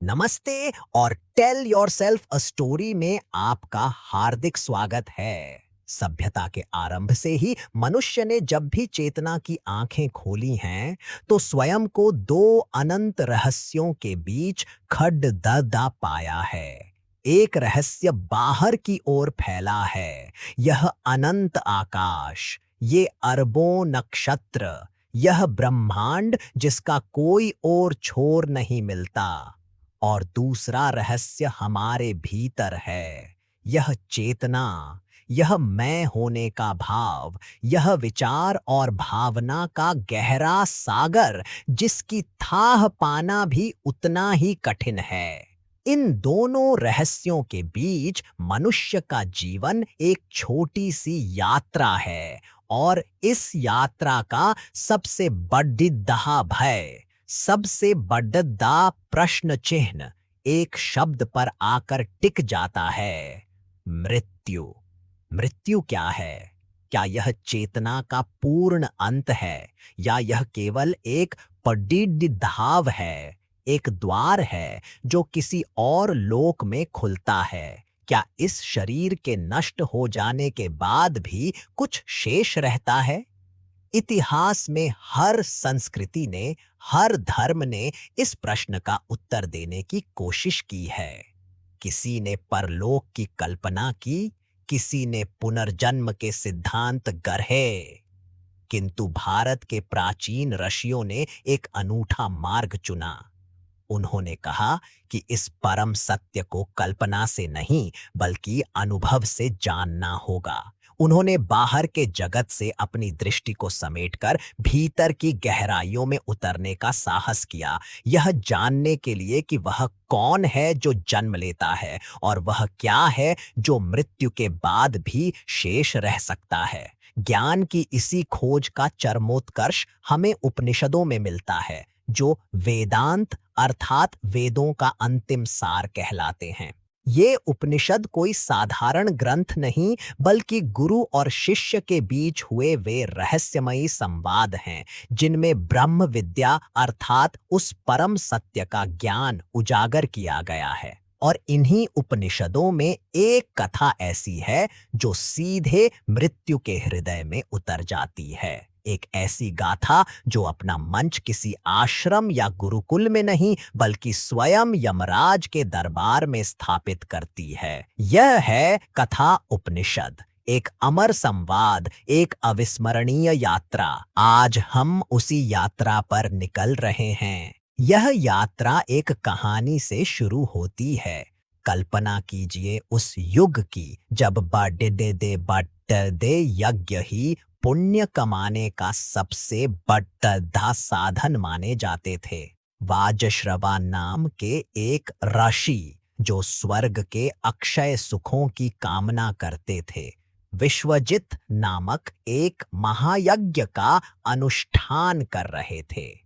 नमस्ते और tell yourself a story में आपका हार्दिक स्वागत है। सभ्यता के आरंभ से ही मनुष्य ने जब भी चेतना की आंखें खोली हैं, तो स्वयं को दो अनंत रहस्यों के बीच खड्डा पाया है। एक रहस्य बाहर की ओर फैला है, यह अनंत आकाश, ये अरबों नक्षत्र, यह ब्रह्मांड जिसका कोई और छोर नहीं मिलता। और दूसरा रहस्य हमारे भीतर है, यह चेतना, यह मैं होने का भाव, यह विचार और भावना का गहरा सागर जिसकी थाह पाना भी उतना ही कठिन है। इन दोनों रहस्यों के बीच मनुष्य का जीवन एक छोटी सी यात्रा है, और इस यात्रा का सबसे बड़ा भय, सबसे बड़ा प्रश्न चिन्ह एक शब्द पर आकर टिक जाता है, मृत्यु। मृत्यु क्या है? क्या यह चेतना का पूर्ण अंत है, या यह केवल एक पडिड्डाव है, एक द्वार है जो किसी और लोक में खुलता है? क्या इस शरीर के नष्ट हो जाने के बाद भी कुछ शेष रहता है? इतिहास में हर संस्कृति ने, हर धर्म ने इस प्रश्न का उत्तर देने की कोशिश की है। किसी ने परलोक की कल्पना की, किसी ने पुनर्जन्म के सिद्धांत गढ़े, किंतु भारत के प्राचीन ऋषियों ने एक अनूठा मार्ग चुना। उन्होंने कहा कि इस परम सत्य को कल्पना से नहीं, बल्कि अनुभव से जानना होगा। उन्होंने बाहर के जगत से अपनी दृष्टि को समेटकर भीतर की गहराइयों में उतरने का साहस किया, यह जानने के लिए कि वह कौन है जो जन्म लेता है, और वह क्या है जो मृत्यु के बाद भी शेष रह सकता है। ज्ञान की इसी खोज का चरमोत्कर्ष हमें उपनिषदों में मिलता है, जो वेदांत अर्थात वेदों का अंतिम सार कहलाते हैं। ये उपनिषद कोई साधारण ग्रंथ नहीं, बल्कि गुरु और शिष्य के बीच हुए वे रहस्यमयी संवाद हैं, जिनमें ब्रह्म विद्या अर्थात उस परम सत्य का ज्ञान उजागर किया गया है। और इन्हीं उपनिषदों में एक कथा ऐसी है जो सीधे मृत्यु के हृदय में उतर जाती है। एक ऐसी गाथा जो अपना मंच किसी आश्रम या गुरुकुल में नहीं, बल्कि स्वयं यमराज के दरबार में स्थापित करती है। यह है कथा उपनिषद, एक अमर संवाद, एक अविस्मरणीय यात्रा। आज हम उसी यात्रा पर निकल रहे हैं। यह यात्रा एक कहानी से शुरू होती है। कल्पना कीजिए उस युग की जब बड़े यज्ञ ही पुण्य कमाने का सबसे बड़ा साधन माने जाते थे। वाजश्रवा नाम के एक ऋषि, जो स्वर्ग के अक्षय सुखों की कामना करते थे, विश्वजित नामक एक महायज्ञ का अनुष्ठान कर रहे थे।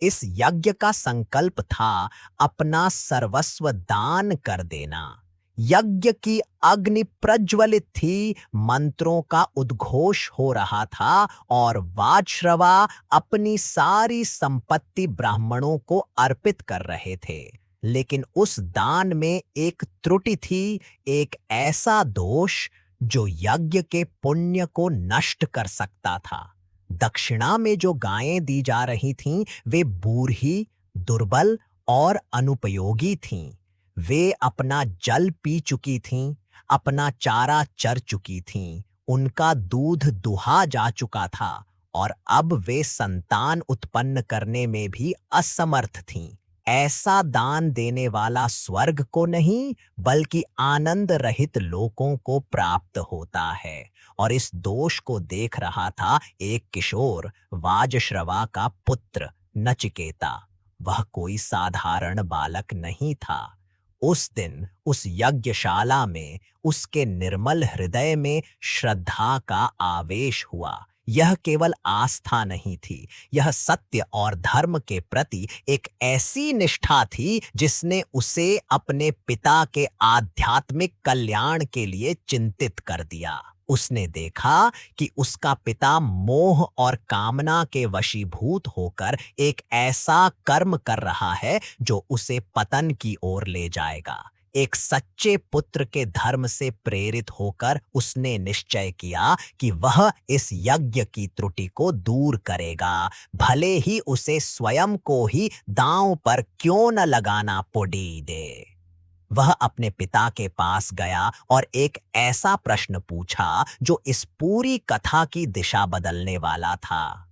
इस यज्ञ का संकल्प था अपना सर्वस्व दान कर देना। यज्ञ की अग्नि प्रज्वलित थी, मंत्रों का उद्घोष हो रहा था, और वाजश्रवा अपनी सारी संपत्ति ब्राह्मणों को अर्पित कर रहे थे। लेकिन उस दान में एक त्रुटि थी, एक ऐसा दोष जो यज्ञ के पुण्य को नष्ट कर सकता था। दक्षिणा में जो गायें दी जा रही थीं, वे बूढ़ी, दुर्बल और अनुपयोगी थीं। वे अपना जल पी चुकी थीं, अपना चारा चर चुकी थीं, उनका दूध दुहा जा चुका था, और अब वे संतान उत्पन्न करने में भी असमर्थ थीं। ऐसा दान देने वाला स्वर्ग को नहीं, बल्कि आनंद रहित लोकों को प्राप्त होता है। और इस दोष को देख रहा था एक किशोर, वाजश्रवा का पुत्र नचिकेता। वह कोई साधारण बालक नहीं था। उस दिन उस यज्ञशाला में उसके निर्मल हृदय में श्रद्धा का आवेश हुआ। यह केवल आस्था नहीं थी, यह सत्य और धर्म के प्रति एक ऐसी निष्ठा थी जिसने उसे अपने पिता के आध्यात्मिक कल्याण के लिए चिंतित कर दिया। उसने देखा कि उसका पिता मोह और कामना के वशीभूत होकर एक ऐसा कर्म कर रहा है जो उसे पतन की ओर ले जाएगा। एक सच्चे पुत्र के धर्म से प्रेरित होकर उसने निश्चय किया कि वह इस यज्ञ की त्रुटि को दूर करेगा, भले ही उसे स्वयं को ही दांव पर क्यों न लगाना पड़ी दे। वह अपने पिता के पास गया और एक ऐसा प्रश्न पूछा जो इस पूरी कथा की दिशा बदलने वाला था।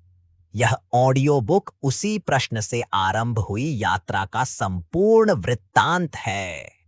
यह ऑडियो बुक उसी प्रश्न से आरंभ हुई यात्रा का संपूर्ण वृत्तांत है।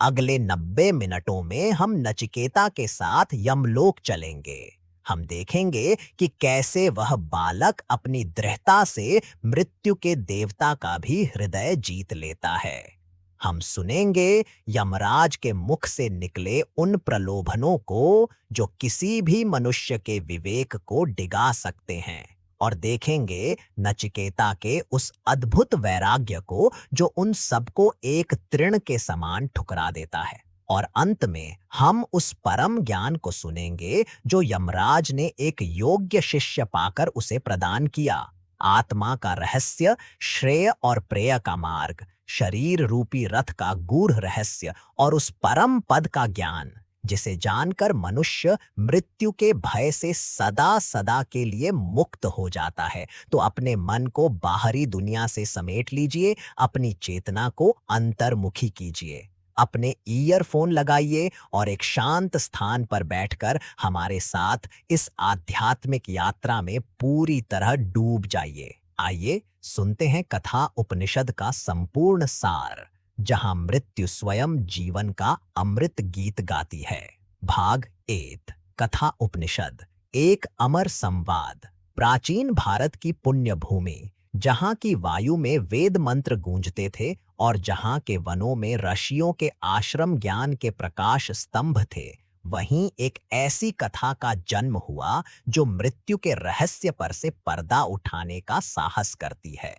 अगले 90 मिनटों में हम नचिकेता के साथ यमलोक चलेंगे। हम देखेंगे कि कैसे वह बालक अपनी दृढ़ता से मृत्यु के देवता का भी हृदय जीत लेता है। हम सुनेंगे यमराज के मुख से निकले उन प्रलोभनों को जो किसी भी मनुष्य के विवेक को डिगा सकते हैं, और देखेंगे नचिकेता के उस अद्भुत वैराग्य को जो उन सबको एक तृण के समान ठुकरा देता है। और अंत में हम उस परम ज्ञान को सुनेंगे जो यमराज ने एक योग्य शिष्य पाकर उसे प्रदान किया। आत्मा का रहस्य, श्रेय और प्रेय का मार्ग, शरीर रूपी रथ का गूढ़ रहस्य और उस परम पद का ज्ञान जिसे जानकर मनुष्य मृत्यु के भय से सदा सदा के लिए मुक्त हो जाता है। तो अपने मन को बाहरी दुनिया से समेट लीजिए, अपनी चेतना को अंतर्मुखी कीजिए, अपने ईयरफोन लगाइए और एक शांत स्थान पर बैठकर हमारे साथ इस आध्यात्मिक यात्रा में पूरी तरह डूब जाइए। आइए सुनते हैं कथा उपनिषद का संपूर्ण सार, जहां मृत्यु स्वयं जीवन का अमृत गीत गाती है। भाग 8, कथा उपनिषद। एक अमर संवाद। प्राचीन भारत की पुण्य भूमि, जहां की वायु में वेद मंत्र गूंजते थे और जहां के वनों में ऋषियों के आश्रम ज्ञान के प्रकाश स्तंभ थे, वहीं एक ऐसी कथा का जन्म हुआ जो मृत्यु के रहस्य पर से पर्दा उठाने का साहस करती है।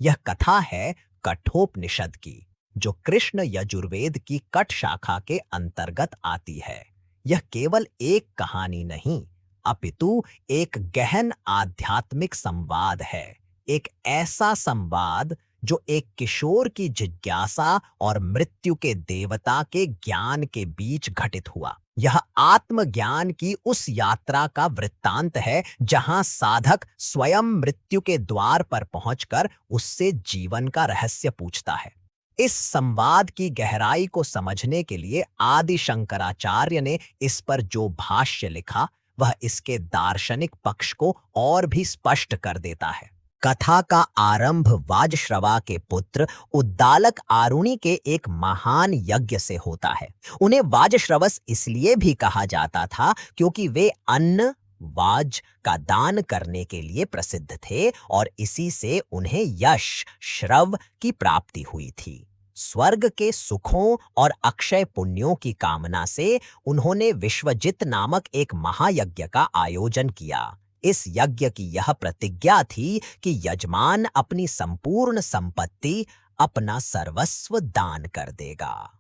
यह कथा है कठोपनिषद की, जो कृष्ण यजुर्वेद की कट शाखा के अंतर्गत आती है। यह केवल एक कहानी नहीं, अपितु एक गहन आध्यात्मिक संवाद है। एक ऐसा संवाद जो एक किशोर की जिज्ञासा और मृत्यु के देवता के ज्ञान के बीच घटित हुआ। यह आत्मज्ञान की उस यात्रा का वृत्तांत है जहां साधक स्वयं मृत्यु के द्वार पर पहुंचकर उससे जीवन का रहस्य पूछता है। इस संवाद की गहराई को समझने के लिए आदि शंकराचार्य ने इस पर जो भाष्य लिखा, वह इसके दार्शनिक पक्ष को और भी स्पष्ट कर देता है। कथा का आरंभ वाजश्रवा के पुत्र उद्दालक आरुणि के एक महान यज्ञ से होता है। उन्हें वाजश्रवस इसलिए भी कहा जाता था क्योंकि वे अन्न वाज का दान करने के लिए प्रसिद्ध थे और इसी से उन्हें यश श्रव की प्राप्ति हुई थी। स्वर्ग के सुखों और अक्षय पुण्यों की कामना से उन्होंने विश्वजित नामक एक महायज्ञ का आयोजन किया। इस यज्ञ की यह प्रतिज्ञा थी कि यजमान अपनी संपूर्ण संपत्ति, अपना सर्वस्व दान कर देगा।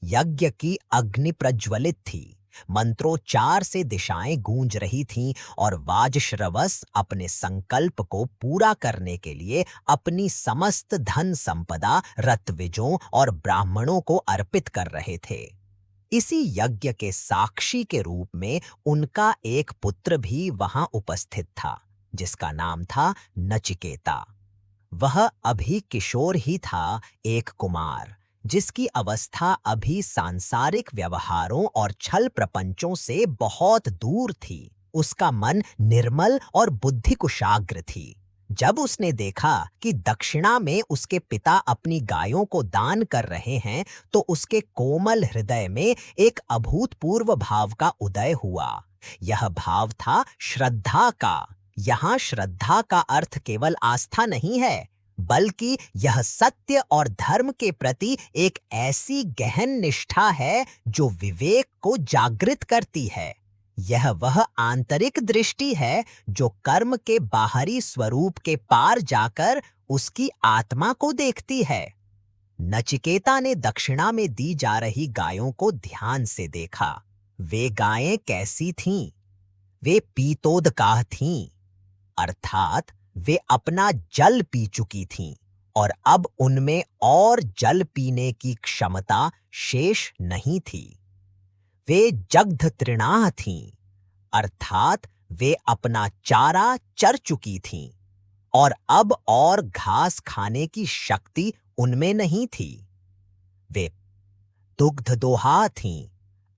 यज्ञ की अग्नि प्रज्वलित थी, मंत्रोच्चार से दिशाएं गूंज रही थीं और वाजश्रवस अपने संकल्प को पूरा करने के लिए अपनी समस्त धन संपदा ऋत्विजों और ब्राह्मणों को अर्पित कर रहे थे। इसी यज्ञ के साक्षी के रूप में उनका एक पुत्र भी वहां उपस्थित था, जिसका नाम था नचिकेता। वह अभी किशोर ही था, एक कुमार, जिसकी अवस्था अभी सांसारिक व्यवहारों और छल प्रपंचों से बहुत दूर थी। उसका मन निर्मल और बुद्धि कुशाग्र थी। जब उसने देखा कि दक्षिणा में उसके पिता अपनी गायों को दान कर रहे हैं, तो उसके कोमल हृदय में एक अभूतपूर्व भाव का उदय हुआ। यह भाव था श्रद्धा का। यहाँ श्रद्धा का अर्थ केवल आस्था नहीं है, बल्कि यह सत्य और धर्म के प्रति एक ऐसी गहन निष्ठा है जो विवेक को जागृत करती है। यह वह आंतरिक दृष्टि है जो कर्म के बाहरी स्वरूप के पार जाकर उसकी आत्मा को देखती है। नचिकेता ने दक्षिणा में दी जा रही गायों को ध्यान से देखा। वे गायें कैसी थीं? वे पीतोदकाह थीं, अर्थात वे अपना जल पी चुकी थीं और अब उनमें और जल पीने की क्षमता शेष नहीं थी। वे जग्ध तृणाः थीं, अर्थात वे अपना चारा चर चुकी थीं और अब और घास खाने की शक्ति उनमें नहीं थी। वे दुग्धदोहा थीं,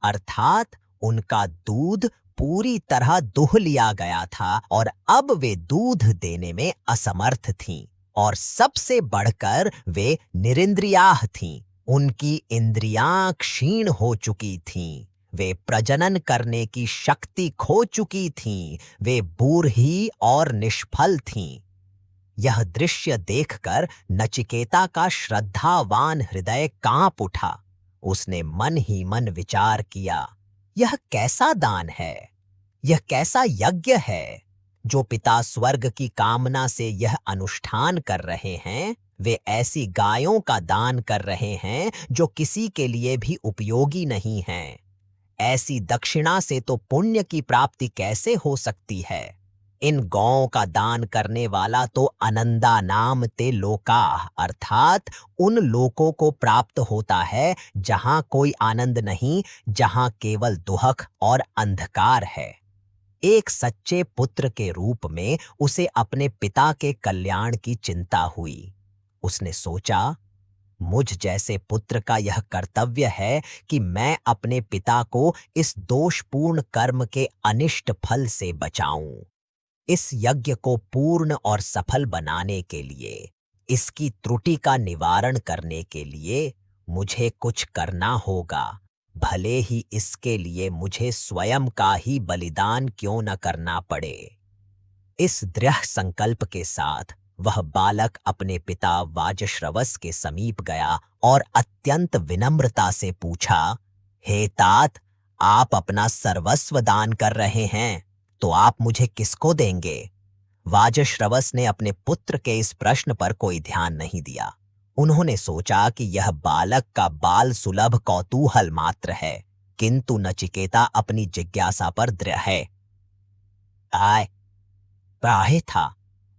अर्थात उनका दूध पूरी तरह दुह लिया गया था और अब वे दूध देने में असमर्थ थीं और सबसे बढ़कर वे निरिंद्रियाः थीं। उनकी इंद्रियां क्षीण हो चुकी थीं। वे प्रजनन करने की शक्ति खो चुकी थीं। वे बूढ़ी और निष्फल थीं। यह दृश्य देखकर नचिकेता का श्रद्धावान हृदय कांप उठा। उसने मन ही मन विचार किया, यह कैसा दान है, यह कैसा यज्ञ है जो पिता स्वर्ग की कामना से यह अनुष्ठान कर रहे हैं। वे ऐसी गायों का दान कर रहे हैं जो किसी के लिए भी उपयोगी नहीं हैं। ऐसी दक्षिणा से तो पुण्य की प्राप्ति कैसे हो सकती है? इन गौओं का दान करने वाला तो अनंदा नाम ते लोकाः, अर्थात उन लोकों को प्राप्त होता है जहां कोई आनंद नहीं, जहां केवल दुहक और अंधकार है। एक सच्चे पुत्र के रूप में उसे अपने पिता के कल्याण की चिंता हुई। उसने सोचा, मुझ जैसे पुत्र का यह कर्तव्य है कि मैं अपने पिता को इस दोषपूर्ण कर्म के अनिष्ट फल से बचाऊं। इस यज्ञ को पूर्ण और सफल बनाने के लिए, इसकी त्रुटि का निवारण करने के लिए मुझे कुछ करना होगा, भले ही इसके लिए मुझे स्वयं का ही बलिदान क्यों न करना पड़े। इस दृढ़ संकल्प के साथ वह बालक अपने पिता वाजश्रवस के समीप गया और अत्यंत विनम्रता से पूछा, हे तात, आप अपना सर्वस्व दान कर रहे हैं, तो आप मुझे किसको देंगे? वाजश्रवस ने अपने पुत्र के इस प्रश्न पर कोई ध्यान नहीं दिया। उन्होंने सोचा कि यह बालक का बाल सुलभ कौतूहल मात्र है, किंतु नचिकेता अपनी जिज्ञासा पर दृढ़ है। प्राहे था,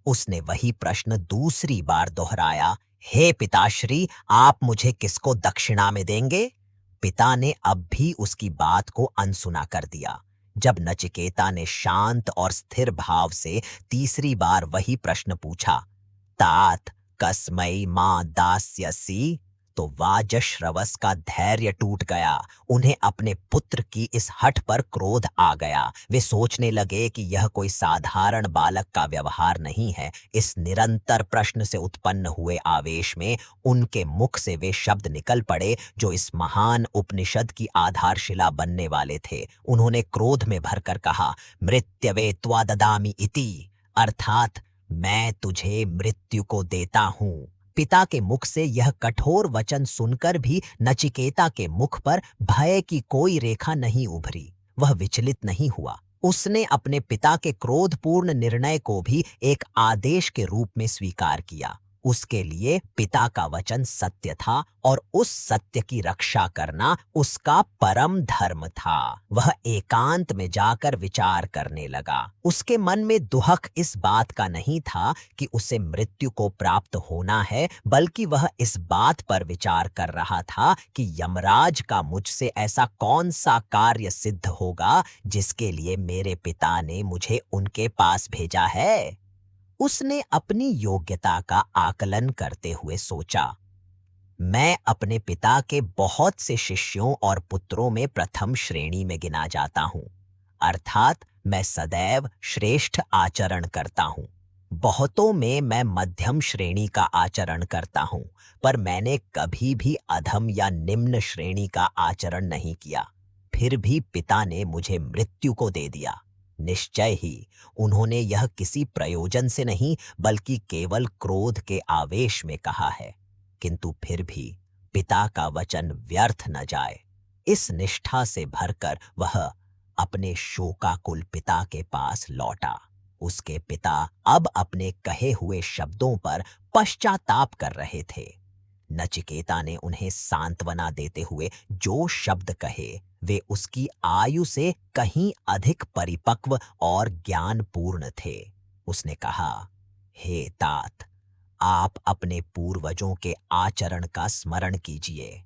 उसने वही प्रश्न दूसरी बार दोहराया, हे पिताश्री, आप मुझे किसको दक्षिणा में देंगे? पिता ने अब भी उसकी बात को अनसुना कर दिया। जब नचिकेता ने शांत और स्थिर भाव से तीसरी बार वही प्रश्न पूछा, तात कस्मै मां दास्यसि, तो वाजश्रवस का धैर्य टूट गया। उन्हें अपने पुत्र की इस हठ पर क्रोध आ गया। वे सोचने लगे कि यह कोई साधारण बालक का व्यवहार नहीं है। इस निरंतर प्रश्न से उत्पन्न हुए आवेश में उनके मुख से वे शब्द निकल पड़े जो इस महान उपनिषद की आधारशिला बनने वाले थे। उन्होंने क्रोध में भरकर कहा, मृत्यवे त्वा ददामि इति, अर्थात मैं तुझे मृत्यु को देता हूं। पिता के मुख से यह कठोर वचन सुनकर भी नचिकेता के मुख पर भय की कोई रेखा नहीं उभरी। वह विचलित नहीं हुआ। उसने अपने पिता के क्रोधपूर्ण निर्णय को भी एक आदेश के रूप में स्वीकार किया। उसके लिए पिता का वचन सत्य था और उस सत्य की रक्षा करना उसका परम धर्म था। वह एकांत में जाकर विचार करने लगा। उसके मन में दुहक इस बात का नहीं था कि उसे मृत्यु को प्राप्त होना है, बल्कि वह इस बात पर विचार कर रहा था कि यमराज का मुझसे ऐसा कौन सा कार्य सिद्ध होगा जिसके लिए मेरे पिता ने मुझे उनके पास भेजा है। उसने अपनी योग्यता का आकलन करते हुए सोचा, मैं अपने पिता के बहुत से शिष्यों और पुत्रों में प्रथम श्रेणी में गिना जाता हूँ, अर्थात मैं सदैव श्रेष्ठ आचरण करता हूँ। बहुतों में मैं मध्यम श्रेणी का आचरण करता हूँ, पर मैंने कभी भी अधम या निम्न श्रेणी का आचरण नहीं किया। फिर भी पिता ने मुझे मृत्यु को दे दिया। निश्चय ही उन्होंने यह किसी प्रयोजन से नहीं, बल्कि केवल क्रोध के आवेश में कहा है। किंतु फिर भी पिता का वचन व्यर्थ न जाए, इस निष्ठा से भरकर वह अपने शोकाकुल पिता के पास लौटा। उसके पिता अब अपने कहे हुए शब्दों पर पश्चाताप कर रहे थे। नचिकेता ने उन्हें सांत्वना देते हुए जो शब्द कहे वे उसकी आयु से कहीं अधिक परिपक्व और ज्ञानपूर्ण थे। उसने कहा, हे तात, आप अपने पूर्वजों के आचरण का स्मरण कीजिए।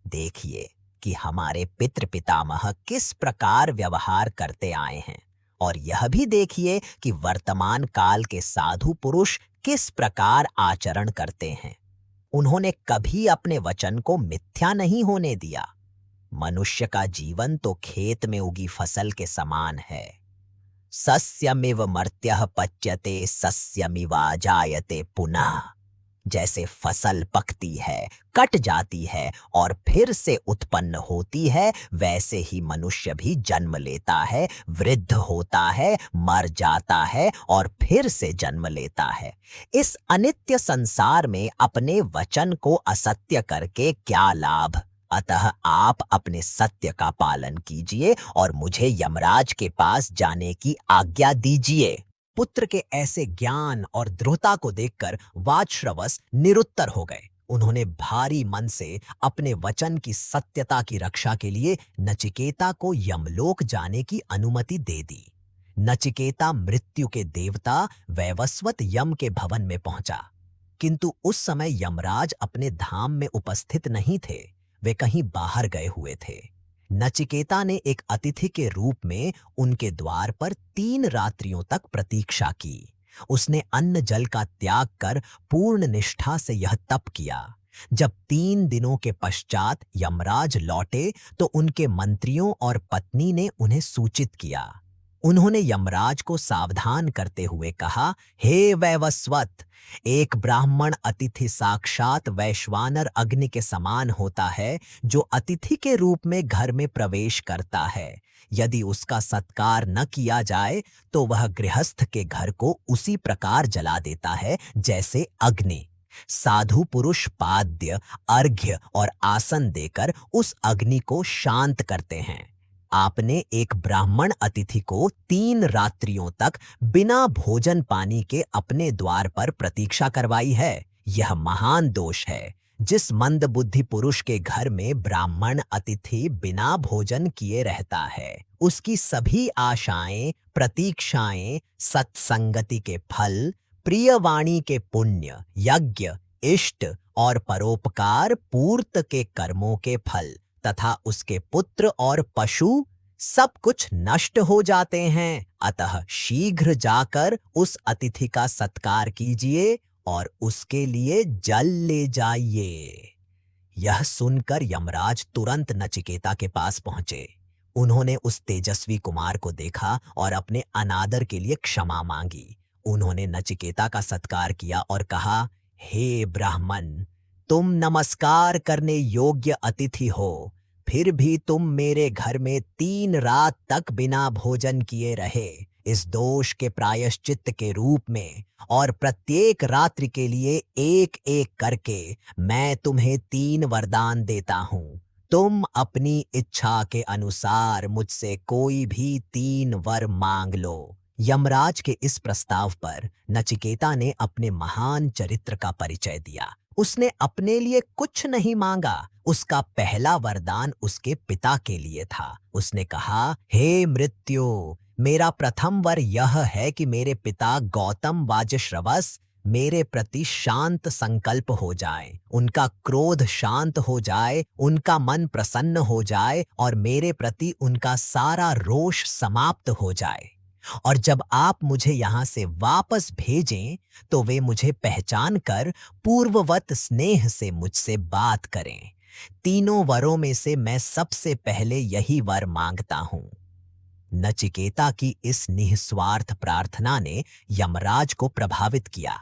देखिए कि हमारे पितृ पितामह किस प्रकार व्यवहार करते आए हैं, और यह भी देखिए कि वर्तमान काल के साधु पुरुष किस प्रकार आचरण करते हैं। उन्होंने कभी अपने वचन को मिथ्या नहीं होने दिया। मनुष्य का जीवन तो खेत में उगी फसल के समान है। सस्यमिव मर्त्यः पच्यते सस्यमिवा जायते पुनः। जैसे फसल पकती है, कट जाती है और फिर से उत्पन्न होती है, वैसे ही मनुष्य भी जन्म लेता है, वृद्ध होता है, मर जाता है और फिर से जन्म लेता है। इस अनित्य संसार में अपने वचन को असत्य करके क्या लाभ? अतः आप अपने सत्य का पालन कीजिए और मुझे यमराज के पास जाने की आज्ञा दीजिए। पुत्र के ऐसे ज्ञान और दृढ़ता को देखकर वाजश्रवस निरुत्तर हो गए। उन्होंने भारी मन से अपने वचन की सत्यता की रक्षा के लिए नचिकेता को यमलोक जाने की अनुमति दे दी। नचिकेता मृत्यु के देवता वैवस्वत यम के भवन में पहुंचा, किंतु उस समय यमराज अपने धाम में उपस्थित नहीं थे, वे कहीं बाहर गए हुए थे। नचिकेता ने एक अतिथि के रूप में उनके द्वार पर 3 रात्रियों तक प्रतीक्षा की। उसने अन्न जल का त्याग कर पूर्ण निष्ठा से यह तप किया। जब 3 दिनों के पश्चात यमराज लौटे तो उनके मंत्रियों और पत्नी ने उन्हें सूचित किया। उन्होंने यमराज को सावधान करते हुए कहा, हे वैवस्वत, एक ब्राह्मण अतिथि साक्षात वैश्वानर अग्नि के समान होता है, जो अतिथि के रूप में घर में प्रवेश करता है। यदि उसका सत्कार न किया जाए तो वह गृहस्थ के घर को उसी प्रकार जला देता है जैसे अग्नि। साधु पुरुष पाद्य, अर्घ्य और आसन देकर उस अग्नि को शांत करते हैं। आपने एक ब्राह्मण अतिथि को 3 रात्रियों तक बिना भोजन पानी के अपने द्वार पर प्रतीक्षा करवाई है। यह महान दोष है। जिस मंदबुद्धि पुरुष के घर में ब्राह्मण अतिथि बिना भोजन किए रहता है, उसकी सभी आशाएं, प्रतीक्षाएं, सत्संगति के फल, प्रियवाणी के पुण्य, यज्ञ, इष्ट और परोपकार पूर्त के कर्मों के फल तथा उसके पुत्र और पशु सब कुछ नष्ट हो जाते हैं। अतः शीघ्र जाकर उस अतिथि का सत्कार कीजिए और उसके लिए जल ले जाइए। यह सुनकर यमराज तुरंत नचिकेता के पास पहुंचे। उन्होंने उस तेजस्वी कुमार को देखा और अपने अनादर के लिए क्षमा मांगी। उन्होंने नचिकेता का सत्कार किया और कहा, हे ब्राह्मण, तुम नमस्कार करने योग्य अतिथि हो, फिर भी तुम मेरे घर में 3 रात तक बिना भोजन किए रहे। इस दोष के प्रायश्चित्त के रूप में और प्रत्येक रात्रि के लिए एक एक करके मैं तुम्हें 3 वरदान देता हूँ। तुम अपनी इच्छा के अनुसार मुझसे कोई भी 3 वर मांग लो। यमराज के इस प्रस्ताव पर नचिकेता ने अपने महान चरित्र का परिचय दिया। उसने अपने लिए कुछ नहीं मांगा। उसका पहला वरदान उसके पिता के लिए था। उसने कहा, हे मृत्यु, मेरा प्रथम वर यह है कि मेरे पिता गौतम वाजश्रवस मेरे प्रति शांत संकल्प हो जाए, उनका क्रोध शांत हो जाए, उनका मन प्रसन्न हो जाए और मेरे प्रति उनका सारा रोष समाप्त हो जाए। और जब आप मुझे यहाँ से वापस भेजें तो वे मुझे पहचान कर पूर्ववत स्नेह से मुझसे बात करें। 3 वरों में से मैं सबसे पहले यही वर मांगता हूँ। नचिकेता की इस निस्वार्थ प्रार्थना ने यमराज को प्रभावित किया।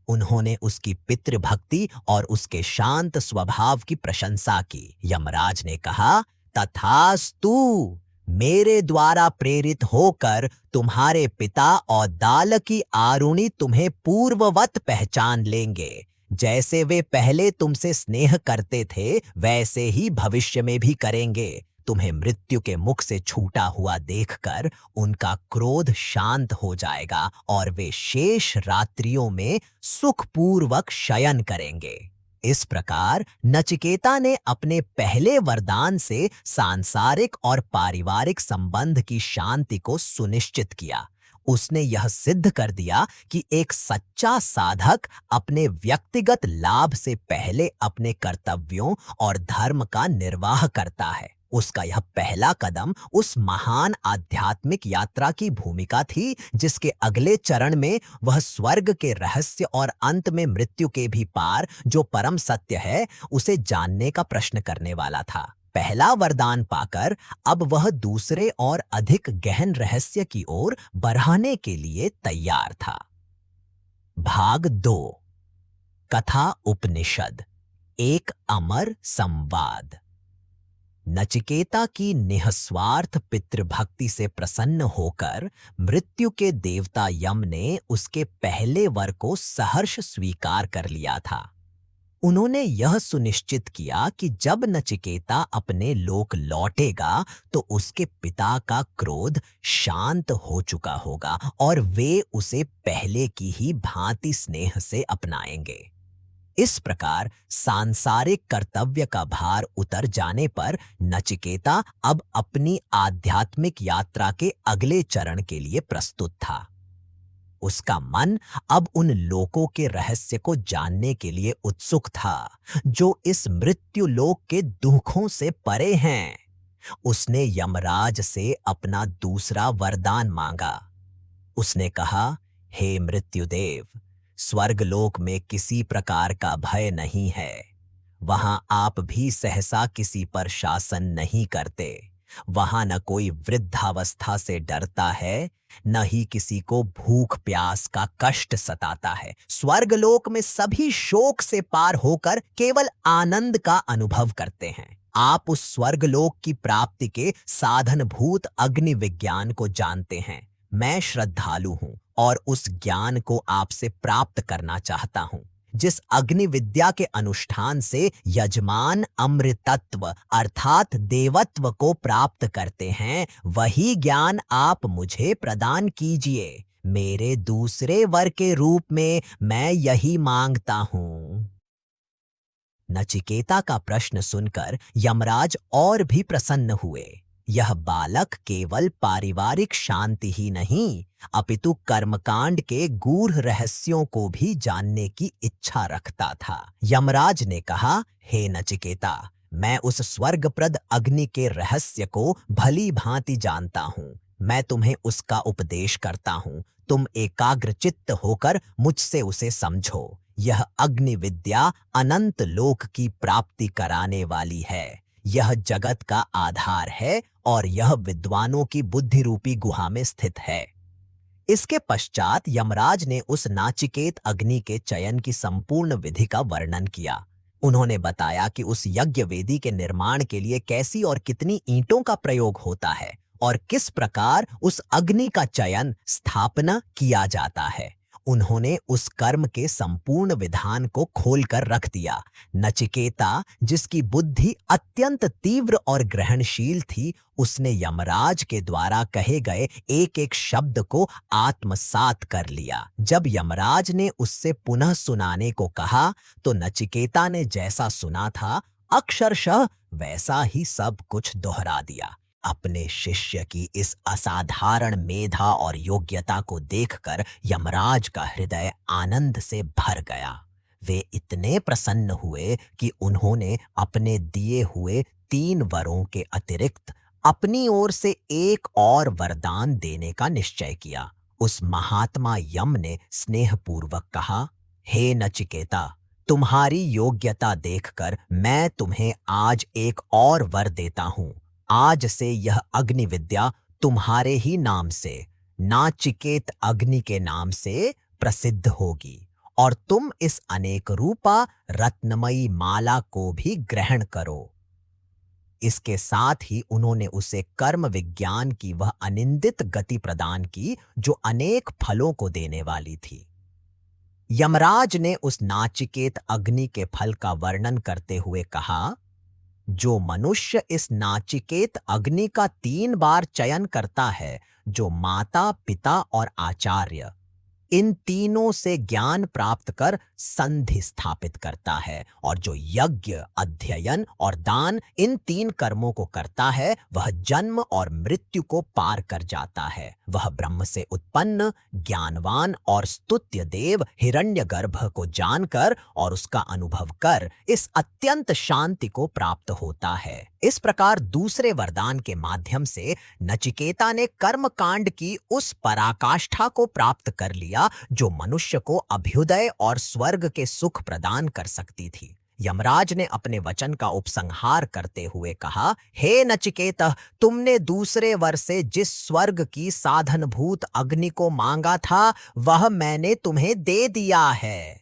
उन्होंने उसकी पितृभक्ति और उसके शांत स्वभाव की प्रशंसा की। यमराज ने कहा, तथास्तु, मेरे द्वारा प्रेरित होकर तुम्हारे पिता और दाल की आरुणि तुम्हें पूर्ववत पहचान लेंगे। जैसे वे पहले तुमसे स्नेह करते थे, वैसे ही भविष्य में भी करेंगे। तुम्हें मृत्यु के मुख से छूटा हुआ देखकर उनका क्रोध शांत हो जाएगा और वे शेष रात्रियों में सुखपूर्वक शयन करेंगे। इस प्रकार नचिकेता ने अपने पहले वरदान से सांसारिक और पारिवारिक संबंध की शांति को सुनिश्चित किया। उसने यह सिद्ध कर दिया कि एक सच्चा साधक अपने व्यक्तिगत लाभ से पहले अपने कर्तव्यों और धर्म का निर्वाह करता है। उसका यह पहला कदम उस महान आध्यात्मिक यात्रा की भूमिका थी जिसके अगले चरण में वह स्वर्ग के रहस्य और अंत में मृत्यु के भी पार जो परम सत्य है उसे जानने का प्रश्न करने वाला था। पहला वरदान पाकर अब वह दूसरे और अधिक गहन रहस्य की ओर बढ़ाने के लिए तैयार था। भाग 2 कथा उपनिषद एक अमर संवाद। नचिकेता की निःस्वार्थ पितृभक्ति से प्रसन्न होकर मृत्यु के देवता यम ने उसके पहले वर को सहर्ष स्वीकार कर लिया था। उन्होंने यह सुनिश्चित किया कि जब नचिकेता अपने लोक लौटेगा तो उसके पिता का क्रोध शांत हो चुका होगा और वे उसे पहले की ही भांति स्नेह से अपनाएंगे। इस प्रकार सांसारिक कर्तव्य का भार उतर जाने पर नचिकेता अब अपनी आध्यात्मिक यात्रा के अगले चरण के लिए प्रस्तुत था। उसका मन अब उन लोकों के रहस्य को जानने के लिए उत्सुक था जो इस मृत्यु लोक के दुखों से परे हैं। उसने यमराज से अपना दूसरा वरदान मांगा। उसने कहा, हे मृत्युदेव, स्वर्गलोक में किसी प्रकार का भय नहीं है। वहां आप भी सहसा किसी पर शासन नहीं करते। वहां न कोई वृद्धावस्था से डरता है, न ही किसी को भूख प्यास का कष्ट सताता है। स्वर्गलोक में सभी शोक से पार होकर केवल आनंद का अनुभव करते हैं। आप उस स्वर्गलोक की प्राप्ति के साधनभूत अग्नि विज्ञान को जानते हैं। मैं श्रद्धालु हूं और उस ज्ञान को आपसे प्राप्त करना चाहता हूं। जिस अग्नि विद्या के अनुष्ठान से यजमान अमृतत्व अर्थात देवत्व को प्राप्त करते हैं, वही ज्ञान आप मुझे प्रदान कीजिए। मेरे दूसरे वर के रूप में मैं यही मांगता हूं। नचिकेता का प्रश्न सुनकर यमराज और भी प्रसन्न हुए। यह बालक केवल पारिवारिक शांति ही नहीं, अपितु कर्मकांड के गूढ़ रहस्यों को भी जानने की इच्छा रखता था। यमराज ने कहा, हे नचिकेता, मैं उस स्वर्गप्रद अग्नि के रहस्य को भली भांति जानता हूँ। मैं तुम्हें उसका उपदेश करता हूँ। तुम एकाग्रचित्त होकर मुझसे उसे समझो। यह अग्नि विद्या अनंत लोक की प्राप्ति कराने वाली है। यह जगत का आधार है और यह विद्वानों की बुद्धि रूपी गुहा में स्थित है। इसके पश्चात यमराज ने उस नाचिकेत अग्नि के चयन की संपूर्ण विधि का वर्णन किया। उन्होंने बताया कि उस यज्ञ वेदी के निर्माण के लिए कैसी और कितनी ईंटों का प्रयोग होता है और किस प्रकार उस अग्नि का चयन स्थापना किया जाता है। उन्होंने उस कर्म के संपूर्ण विधान को खोलकर रख दिया। नचिकेता, जिसकी बुद्धि अत्यंत तीव्र और ग्रहणशील थी, उसने यमराज के द्वारा कहे गए एक एक शब्द को आत्मसात कर लिया। जब यमराज ने उससे पुनः सुनाने को कहा तो नचिकेता ने जैसा सुना था अक्षरशः वैसा ही सब कुछ दोहरा दिया। अपने शिष्य की इस असाधारण मेधा और योग्यता को देखकर यमराज का हृदय आनंद से भर गया। वे इतने प्रसन्न हुए कि उन्होंने अपने दिए हुए 3 वरों के अतिरिक्त अपनी ओर से एक और वरदान देने का निश्चय किया। उस महात्मा यम ने स्नेहपूर्वक कहा, हे नचिकेता, तुम्हारी योग्यता देखकर मैं तुम्हें आज एक और वर देता हूँ। आज से यह अग्नि विद्या तुम्हारे ही नाम से, नाचिकेत अग्नि के नाम से प्रसिद्ध होगी और तुम इस अनेक रूपा रत्नमयी माला को भी ग्रहण करो। इसके साथ ही उन्होंने उसे कर्म विज्ञान की वह अनिंदित गति प्रदान की जो अनेक फलों को देने वाली थी। यमराज ने उस नाचिकेत अग्नि के फल का वर्णन करते हुए कहा, जो मनुष्य इस नाचिकेत अग्नि का 3 बार चयन करता है, जो माता, पिता और आचार्य, इन तीनों से ज्ञान प्राप्त कर संधि स्थापित करता है, और जो यज्ञ, अध्ययन और दान इन तीन कर्मों को करता है वह जन्म और मृत्यु को पार कर जाता है। वह ब्रह्म से उत्पन्न ज्ञानवान और स्तुत्य देव हिरण्यगर्भ को जानकर और उसका अनुभव कर इस अत्यंत शांति को प्राप्त होता है। इस प्रकार दूसरे वरदान के माध्यम से नचिकेता ने कर्मकांड की उस पराकाष्ठा को प्राप्त कर लिया जो मनुष्य को अभ्युदय और स्वर्ग के सुख प्रदान कर सकती थी। यमराज ने अपने वचन का उपसंहार करते हुए कहा, हे नचिकेता, तुमने दूसरे वर से जिस स्वर्ग की साधनभूत अग्नि को मांगा था वह मैंने तुम्हें दे दिया है।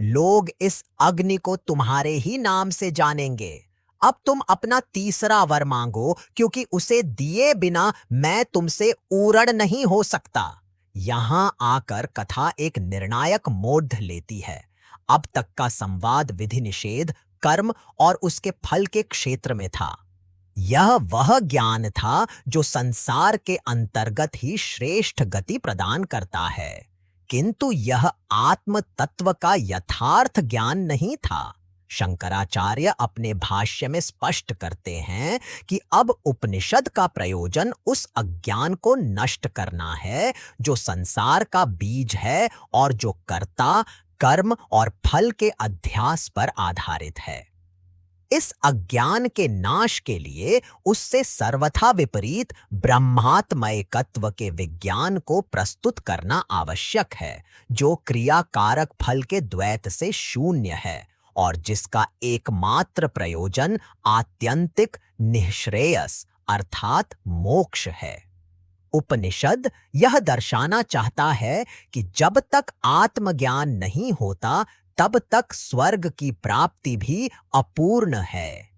लोग इस अग्नि को तुम्हारे ही नाम से जानेंगे। अब तुम अपना तीसरा वर मांगो, क्योंकि उसे दिए बिना मैं तुमसे ऊरण नहीं हो सकता। यहां आकर कथा एक निर्णायक मोड़ लेती है। अब तक का संवाद विधि निषेध, कर्म और उसके फल के क्षेत्र में था। यह वह ज्ञान था जो संसार के अंतर्गत ही श्रेष्ठ गति प्रदान करता है, किंतु यह आत्म तत्व का यथार्थ ज्ञान नहीं था। शंकराचार्य अपने भाष्य में स्पष्ट करते हैं कि अब उपनिषद का प्रयोजन उस अज्ञान को नष्ट करना है जो संसार का बीज है और जो कर्ता, कर्म और फल के अध्यास पर आधारित है। इस अज्ञान के नाश के लिए उससे सर्वथा विपरीत ब्रह्मात्मयकत्व के विज्ञान को प्रस्तुत करना आवश्यक है, जो क्रियाकारक फल के द्वैत से शून्य है और जिसका एकमात्र प्रयोजन आत्यंतिक निःश्रेयस अर्थात मोक्ष है। उपनिषद यह दर्शाना चाहता है कि जब तक आत्मज्ञान नहीं होता तब तक स्वर्ग की प्राप्ति भी अपूर्ण है।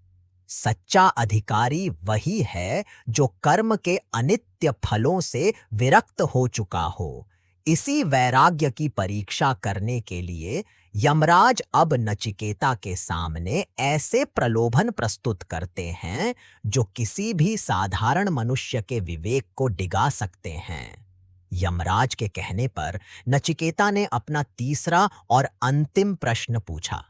सच्चा अधिकारी वही है जो कर्म के अनित्य फलों से विरक्त हो चुका हो। इसी वैराग्य की परीक्षा करने के लिए यमराज अब नचिकेता के सामने ऐसे प्रलोभन प्रस्तुत करते हैं जो किसी भी साधारण मनुष्य के विवेक को डिगा सकते हैं। यमराज के कहने पर नचिकेता ने अपना तीसरा और अंतिम प्रश्न पूछा।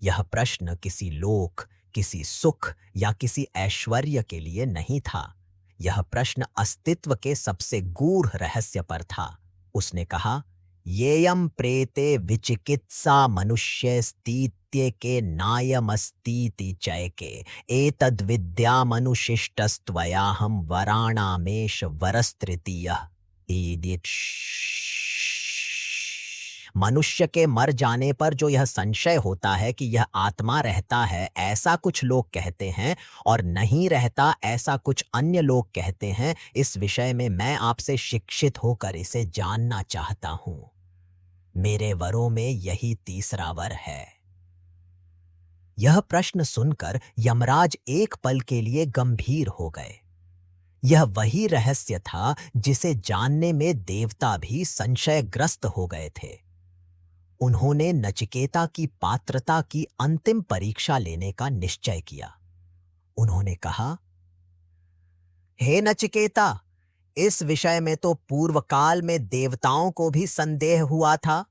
यह प्रश्न किसी लोक, किसी सुख या किसी ऐश्वर्य के लिए नहीं था। यह प्रश्न अस्तित्व के सबसे गूढ़ रहस्य पर था। उसने कहा, येयम प्रेते विचिकित्सा मनुष्य स्थित्य के नायमस्तीति चैके एतद् विद्यामनुशिष्टस्त्वयाहं वराणामेश वरस्तृतीयः। मनुष्य के मर जाने पर जो यह संशय होता है कि यह आत्मा रहता है ऐसा कुछ लोग कहते हैं और नहीं रहता ऐसा कुछ अन्य लोग कहते हैं, इस विषय में मैं आपसे शिक्षित होकर इसे जानना चाहता हूं। मेरे वरों में यही तीसरा वर है। यह प्रश्न सुनकर यमराज एक पल के लिए गंभीर हो गए। यह वही रहस्य था जिसे जानने में देवता भी संशयग्रस्त हो गए थे। उन्होंने नचिकेता की पात्रता की अंतिम परीक्षा लेने का निश्चय किया। उन्होंने कहा, हे नचिकेता, इस विषय में तो पूर्व काल में देवताओं को भी संदेह हुआ था।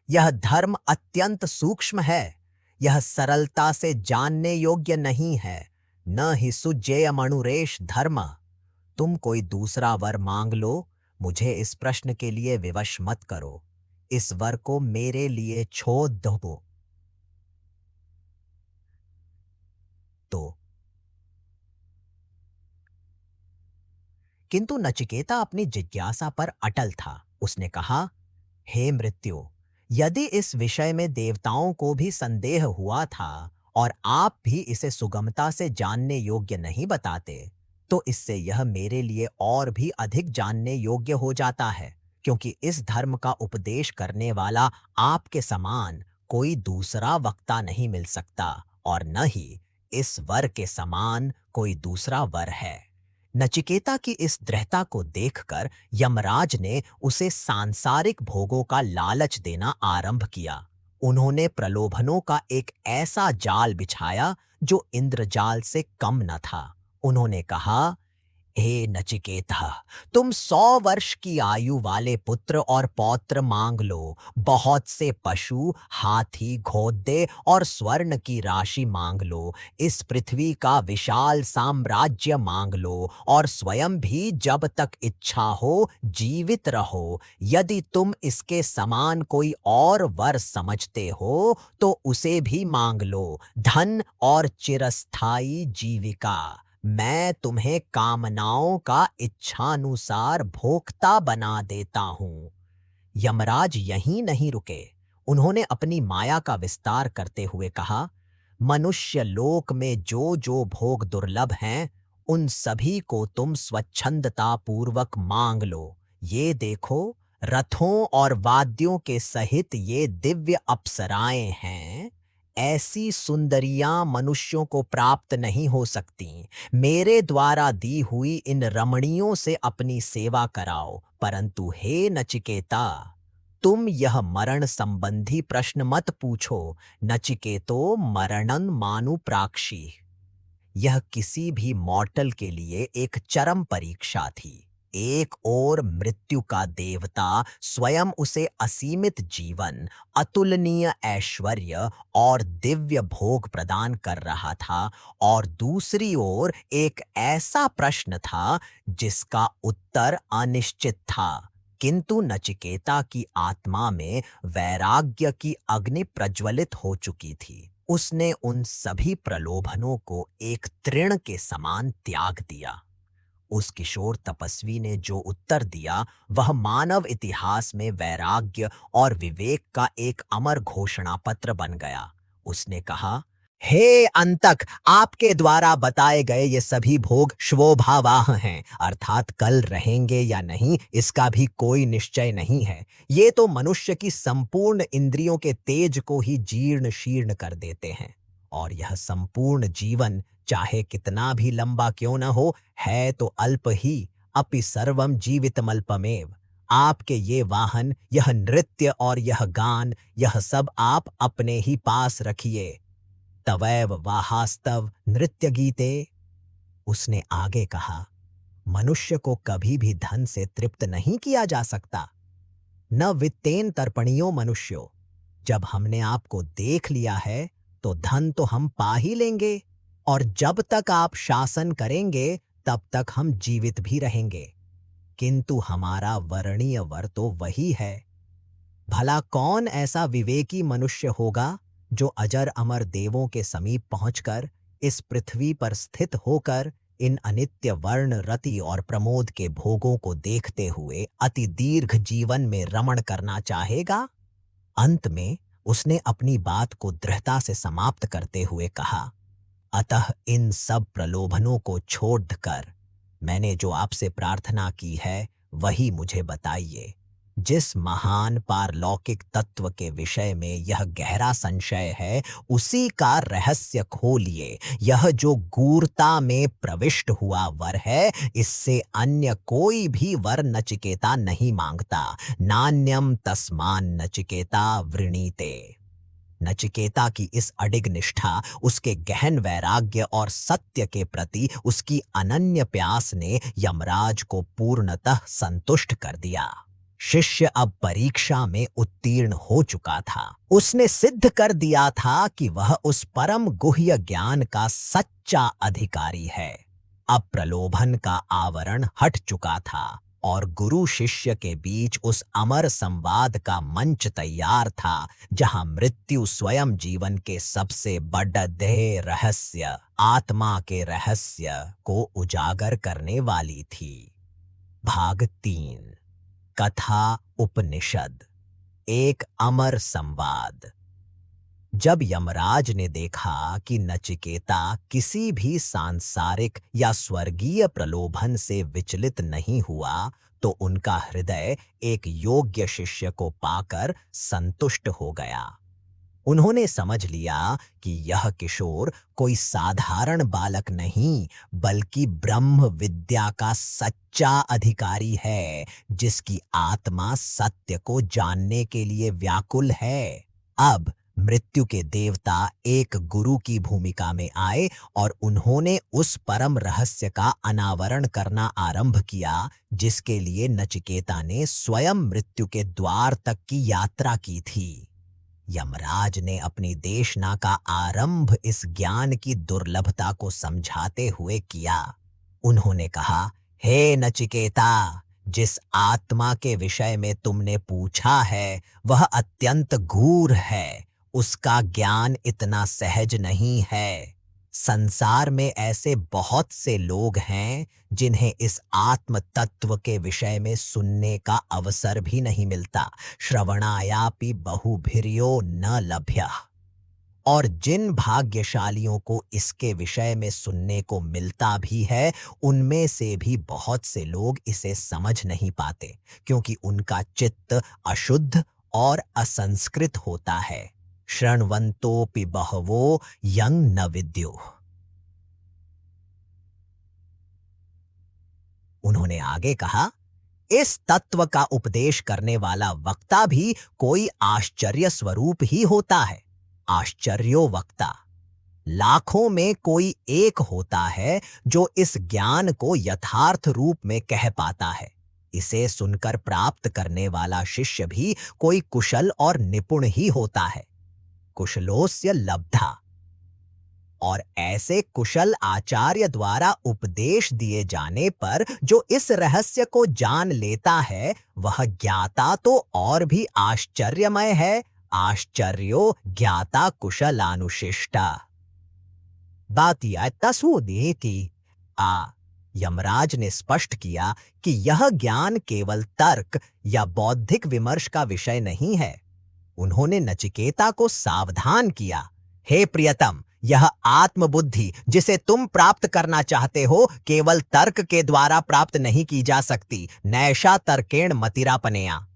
यह धर्म अत्यंत सूक्ष्म है। यह सरलता से जानने योग्य नहीं है। न ही सुज्ञेयमणुरेश धर्म। तुम कोई दूसरा वर मांग लो, मुझे इस प्रश्न के लिए विवश मत करो। इस वर को मेरे लिए छोड़ दो। किंतु नचिकेता अपनी जिज्ञासा पर अटल था। उसने कहा, हे मृत्यु, यदि इस विषय में देवताओं को भी संदेह हुआ था और आप भी इसे सुगमता से जानने योग्य नहीं बताते, तो इससे यह मेरे लिए और भी अधिक जानने योग्य हो जाता है, क्योंकि इस धर्म का उपदेश करने वाला आपके समान कोई दूसरा वक्ता नहीं मिल सकता और न ही इस वर के समान कोई दूसरा वर है। नचिकेता की इस दृढ़ता को देखकर यमराज ने उसे सांसारिक भोगों का लालच देना आरंभ किया। उन्होंने प्रलोभनों का एक ऐसा जाल बिछाया जो इंद्रजाल से कम न था। उन्होंने कहा, हे नचिकेता, तुम 100 वर्ष की आयु वाले पुत्र और पौत्र मांग लो, बहुत से पशु, हाथी, घोड़े और स्वर्ण की राशि मांग लो, इस पृथ्वी का विशाल साम्राज्य मांग लो और स्वयं भी जब तक इच्छा हो जीवित रहो। यदि तुम इसके समान कोई और वर समझते हो तो उसे भी मांग लो, धन और चिरस्थायी जीविका। मैं तुम्हें कामनाओं का इच्छानुसार भोक्ता बना देता हूँ। यमराज यहीं नहीं रुके। उन्होंने अपनी माया का विस्तार करते हुए कहा, मनुष्य लोक में जो जो भोग दुर्लभ हैं, उन सभी को तुम स्वच्छंदता पूर्वक मांग लो। ये देखो, रथों और वाद्यों के सहित ये दिव्य अप्सराएं हैं। ऐसी सुंदरियां मनुष्यों को प्राप्त नहीं हो सकती। मेरे द्वारा दी हुई इन रमणियों से अपनी सेवा कराओ। परंतु हे नचिकेता, तुम यह मरण संबंधी प्रश्न मत पूछो। नचिकेतो मरणं मानु प्राक्षी। यह किसी भी मॉर्टल के लिए एक चरम परीक्षा थी। एक ओर मृत्यु का देवता स्वयं उसे असीमित जीवन, अतुलनीय ऐश्वर्य और दिव्य भोग प्रदान कर रहा था, और दूसरी ओर एक ऐसा प्रश्न था जिसका उत्तर अनिश्चित था। किंतु नचिकेता की आत्मा में वैराग्य की अग्नि प्रज्वलित हो चुकी थी। उसने उन सभी प्रलोभनों को एक तृण के समान त्याग दिया। उस किशोर तपस्वी ने जो उत्तर दिया वह मानव इतिहास में वैराग्य और विवेक का एक अमर घोषणा पत्र बन गया। उसने कहा, हे अंतक, आपके द्वारा बताए गए ये सभी भोग शोभावाह हैं, अर्थात कल रहेंगे या नहीं इसका भी कोई निश्चय नहीं है। ये तो मनुष्य की संपूर्ण इंद्रियों के तेज को ही जीर्ण शीर्ण कर देते हैं, और यह संपूर्ण जीवन चाहे कितना भी लंबा क्यों न हो, है तो अल्प ही, अपि सर्वम जीवितमल्पमेव। आपके ये वाहन, यह नृत्य और यह गान, यह सब आप अपने ही पास रखिए। तवैव वाहास्तव नृत्य गीते। उसने आगे कहा, मनुष्य को कभी भी धन से तृप्त नहीं किया जा सकता। न वित्तेन तर्पणियो मनुष्यो। जब हमने आपको देख लिया है तो धन तो हम पा ही लेंगे, और जब तक आप शासन करेंगे तब तक हम जीवित भी रहेंगे। किंतु हमारा वर्णीय वर तो वही है। भला कौन ऐसा विवेकी मनुष्य होगा जो अजर अमर देवों के समीप पहुंचकर इस पृथ्वी पर स्थित होकर इन अनित्य वर्ण रति और प्रमोद के भोगों को देखते हुए अति दीर्घ जीवन में रमण करना चाहेगा? अंत में उसने अपनी बात को दृढ़ता से समाप्त करते हुए कहा, अतः इन सब प्रलोभनों को छोड़कर मैंने जो आपसे प्रार्थना की है वही मुझे बताइए। जिस महान पारलौकिक तत्व के विषय में यह गहरा संशय है उसी का रहस्य खोलिए। यह जो गूढ़ता में प्रविष्ट हुआ वर है, इससे अन्य कोई भी वर नचिकेता नहीं मांगता। नान्यम तस्मान नचिकेता वृणीते। नचिकेता की इस अडिग निष्ठा, उसके गहन वैराग्य और सत्य के प्रति उसकी अनन्य प्यास ने यमराज को पूर्णतः संतुष्ट कर दिया। शिष्य अब परीक्षा में उत्तीर्ण हो चुका था। उसने सिद्ध कर दिया था कि वह उस परम गुह्य ज्ञान का सच्चा अधिकारी है। अब प्रलोभन का आवरण हट चुका था और गुरु शिष्य के बीच उस अमर संवाद का मंच तैयार था, जहां मृत्यु स्वयं जीवन के सबसे बड़े रहस्य, आत्मा के रहस्य को उजागर करने वाली थी। भाग 3, कथा उपनिषद, एक अमर संवाद। जब यमराज ने देखा कि नचिकेता किसी भी सांसारिक या स्वर्गीय प्रलोभन से विचलित नहीं हुआ, तो उनका हृदय एक योग्य शिष्य को पाकर संतुष्ट हो गया। उन्होंने समझ लिया कि यह किशोर कोई साधारण बालक नहीं, बल्कि ब्रह्म विद्या का सच्चा अधिकारी है, जिसकी आत्मा सत्य को जानने के लिए व्याकुल है। अब मृत्यु के देवता एक गुरु की भूमिका में आए और उन्होंने उस परम रहस्य का अनावरण करना आरंभ किया जिसके लिए नचिकेता ने स्वयं मृत्यु के द्वार तक की यात्रा की थी। यमराज ने अपनी देशना का आरंभ इस ज्ञान की दुर्लभता को समझाते हुए किया। उन्होंने कहा, हे नचिकेता, जिस आत्मा के विषय में तुमने पूछा है वह अत्यंत गूढ़ है, उसका ज्ञान इतना सहज नहीं है। संसार में ऐसे बहुत से लोग हैं जिन्हें इस आत्म तत्व के विषय में सुनने का अवसर भी नहीं मिलता। श्रवणायापि बहुभिर्यो न लभ्यः। और जिन भाग्यशालियों को इसके विषय में सुनने को मिलता भी है, उनमें से भी बहुत से लोग इसे समझ नहीं पाते क्योंकि उनका चित्त अशुद्ध और असंस्कृत होता है। शृण्वन्तोऽपि बहवो यं न विद्युः। उन्होंने आगे कहा, इस तत्व का उपदेश करने वाला वक्ता भी कोई आश्चर्य स्वरूप ही होता है। आश्चर्यो वक्ता, लाखों में कोई एक होता है जो इस ज्ञान को यथार्थ रूप में कह पाता है। इसे सुनकर प्राप्त करने वाला शिष्य भी कोई कुशल और निपुण ही होता है। कुशलोस्य लब्धा। और ऐसे कुशल आचार्य द्वारा उपदेश दिए जाने पर जो इस रहस्य को जान लेता है, वह ज्ञाता तो और भी आश्चर्यमय है। आश्चर्यो ज्ञाता कुशलानुशिष्टा। बात यह तसूदी की यमराज ने स्पष्ट किया कि यह ज्ञान केवल तर्क या बौद्धिक विमर्श का विषय नहीं है। उन्होंने नचिकेता को सावधान किया, हे प्रियतम, यह आत्मबुद्धि जिसे तुम प्राप्त करना चाहते हो केवल तर्क के द्वारा प्राप्त नहीं की जा सकती। नैषा तर्केण मतिरापनेया।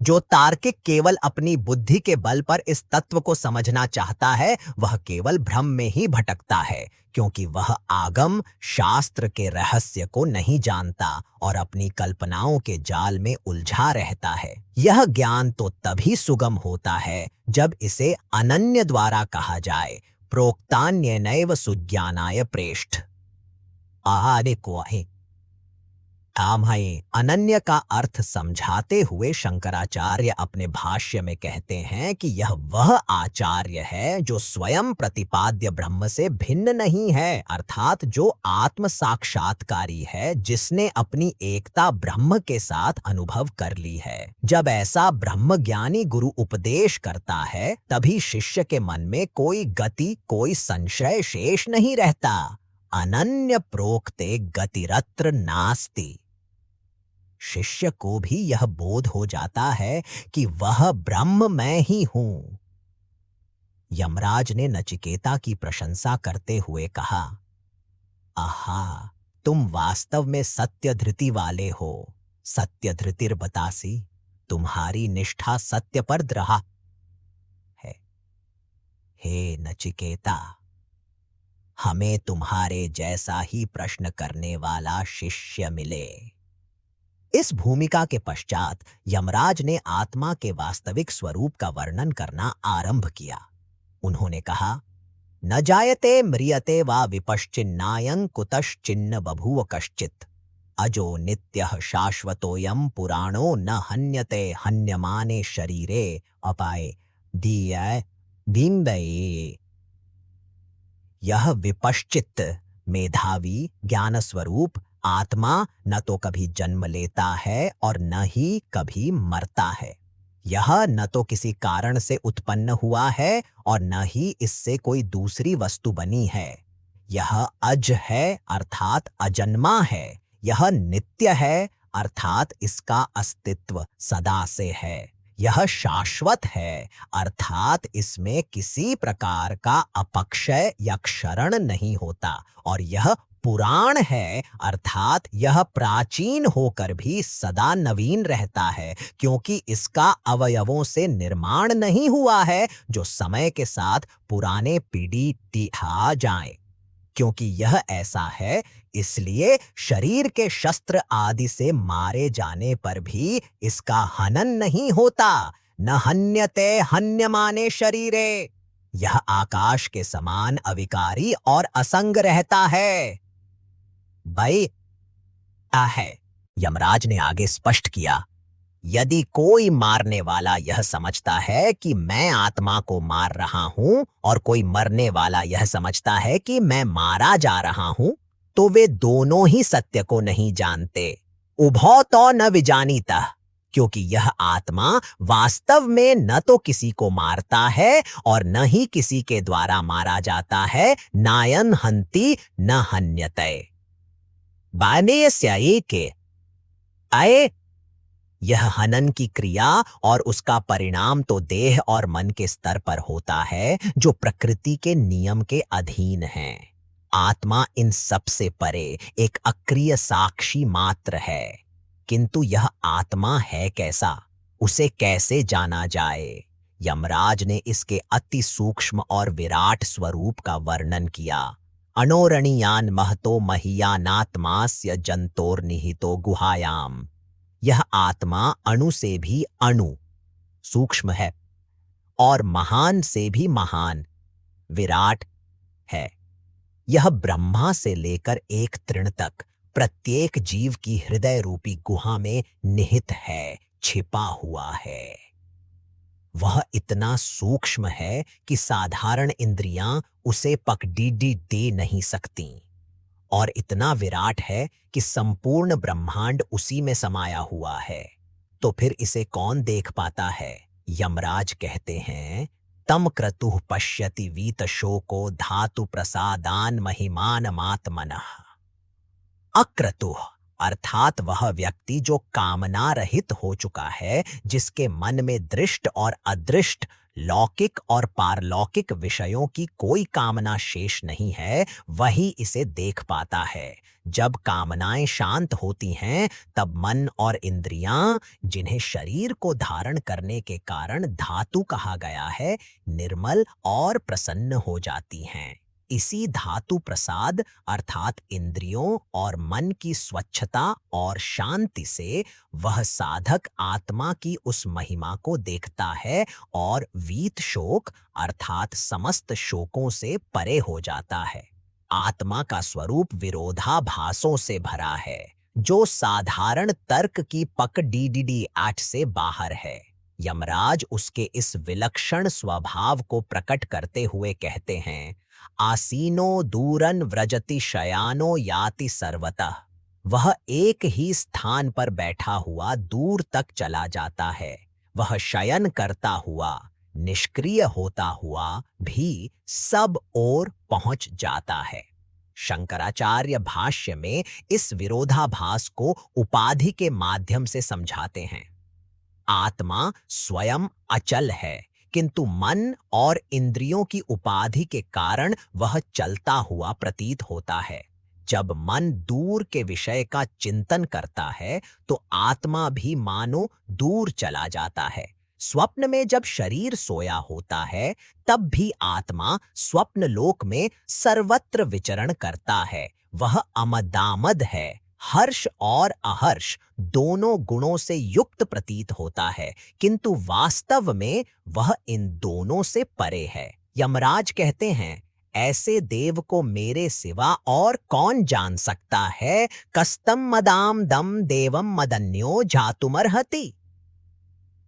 जो तार्किक केवल अपनी बुद्धि के बल पर इस तत्व को समझना चाहता है, वह केवल भ्रम में ही भटकता है क्योंकि वह आगम शास्त्र के रहस्य को नहीं जानता और अपनी कल्पनाओं के जाल में उलझा रहता है। यह ज्ञान तो तभी सुगम होता है जब इसे अनन्य द्वारा कहा जाए। प्रोक्तान्येनैव सुज्ञानाय प्रेष्ठ। देखो अनन्य का अर्थ समझाते हुए शंकराचार्य अपने भाष्य में कहते हैं कि यह वह आचार्य है जो स्वयं प्रतिपाद्य ब्रह्म से भिन्न नहीं है, अर्थात जो आत्म साक्षात्कारी है, जिसने अपनी एकता ब्रह्म के साथ अनुभव कर ली है। जब ऐसा ब्रह्मज्ञानी गुरु उपदेश करता है, तभी शिष्य के मन में कोई गति, कोई संशय शेष नहीं रहता। अनन्य प्रोक्ते गतिरत्र नास्ति। शिष्य को भी यह बोध हो जाता है कि वह ब्रह्म मैं ही हूं। यमराज ने नचिकेता की प्रशंसा करते हुए कहा, आहा, तुम वास्तव में सत्य धृति वाले हो। सत्य धृतिर बतासी, तुम्हारी निष्ठा सत्य पर दृढ़ है। हे नचिकेता, हमें तुम्हारे जैसा ही प्रश्न करने वाला शिष्य मिले। इस भूमिका के पश्चात यमराज ने आत्मा के वास्तविक स्वरूप का वर्णन करना आरंभ किया। उन्होंने कहा, न जायते म्रियते वा विपश्चिन्नायं कुतश्चिन्न बभूव कश्चित्। अजो नित्यः शाश्वतोऽयं पुराणो न हन्यते हन्यमाने शरीरे अपाये दीय बिंबये। यह विपश्चित मेधावी ज्ञान स्वरूप आत्मा न तो कभी जन्म लेता है और न ही कभी मरता है। यह न तो किसी कारण से उत्पन्न हुआ है और न ही इससे कोई दूसरी वस्तु बनी है। यह अज है अर्थात अजन्मा है। यह नित्य है अर्थात इसका अस्तित्व सदा से है। यह शाश्वत है अर्थात इसमें किसी प्रकार का अपक्षय या क्षरण नहीं होता। और यह पुराण है अर्थात यह प्राचीन होकर भी सदा नवीन रहता है, क्योंकि इसका अवयवों से निर्माण नहीं हुआ है जो समय के साथ पुराने पीढ़ी टिहा जाए। क्योंकि यह ऐसा है, इसलिए शरीर के शस्त्र आदि से मारे जाने पर भी इसका हनन नहीं होता। न हन्यते हन्यमाने शरीरे। यह आकाश के समान अविकारी और असंग रहता है। भाई है। यमराज ने आगे स्पष्ट किया, यदि कोई मारने वाला यह समझता है कि मैं आत्मा को मार रहा हूं और कोई मरने वाला यह समझता है कि मैं मारा जा रहा हूं, तो वे दोनों ही सत्य को नहीं जानते। उभौ तो न विजानीतः, क्योंकि यह आत्मा वास्तव में न तो किसी को मारता है और न ही किसी के द्वारा मारा जाता है। नायन हंति न हन्यते। बानेयस्याये के आए। यह हनन की क्रिया और उसका परिणाम तो देह और मन के स्तर पर होता है, जो प्रकृति के नियम के अधीन है। आत्मा इन सब से परे एक अक्रिय साक्षी मात्र है। किंतु यह आत्मा है कैसा, उसे कैसे जाना जाए? यमराज ने इसके अति सूक्ष्म और विराट स्वरूप का वर्णन किया। अणोरणीयान महतो महीयानात्मास्य जंतोर्निहितो गुहायाम। यह आत्मा अणु से भी अणु सूक्ष्म है और महान से भी महान विराट है। यह ब्रह्मा से लेकर एक तृण तक प्रत्येक जीव की हृदय रूपी गुहा में निहित है, छिपा हुआ है। वह इतना सूक्ष्म है कि साधारण इंद्रियां उसे पकड़ीडी दे नहीं सकती, और इतना विराट है कि संपूर्ण ब्रह्मांड उसी में समाया हुआ है। तो फिर इसे कौन देख पाता है? यमराज कहते हैं, तम क्रतुः पश्यति वीत शोको धातु प्रसादान महिमान मात्मनः। अक्रतुः अर्थात वह व्यक्ति जो कामना रहित हो चुका है, जिसके मन में दृष्ट और अदृष्ट, लौकिक और पारलौकिक विषयों की कोई कामना शेष नहीं है, वही इसे देख पाता है। जब कामनाएं शांत होती हैं, तब मन और इंद्रियां, जिन्हें शरीर को धारण करने के कारण धातु कहा गया है, निर्मल और प्रसन्न हो जाती हैं। इसी धातु प्रसाद अर्थात इंद्रियों और मन की स्वच्छता और शांति से वह साधक आत्मा की उस महिमा को देखता है और वीत शोक अर्थात समस्त शोकों से परे हो जाता है। आत्मा का स्वरूप विरोधाभासों से भरा है, जो साधारण तर्क की पकड़ीडी आठ से बाहर है। यमराज उसके इस विलक्षण स्वभाव को प्रकट करते हुए कहते हैं, आसीनो दूरन व्रजति शयानो याति सर्वतः। वह एक ही स्थान पर बैठा हुआ दूर तक चला जाता है। वह शयन करता हुआ, निष्क्रिय होता हुआ भी सब ओर पहुंच जाता है। शंकराचार्य भाष्य में इस विरोधाभास को उपाधि के माध्यम से समझाते हैं। आत्मा स्वयं अचल है, किंतु मन और इंद्रियों की उपाधि के कारण वह चलता हुआ प्रतीत होता है। जब मन दूर के विषय का चिंतन करता है, तो आत्मा भी मानो दूर चला जाता है। स्वप्न में जब शरीर सोया होता है, तब भी आत्मा स्वप्न लोक में सर्वत्र विचरण करता है। वह अमदामद है, हर्ष और अहर्ष दोनों गुणों से युक्त प्रतीत होता है, किंतु वास्तव में वह इन दोनों से परे है। यमराज कहते हैं, ऐसे देव को मेरे सिवा और कौन जान सकता है? कस्तम मदाम दम देवम मदन्यो जातुमर्हति।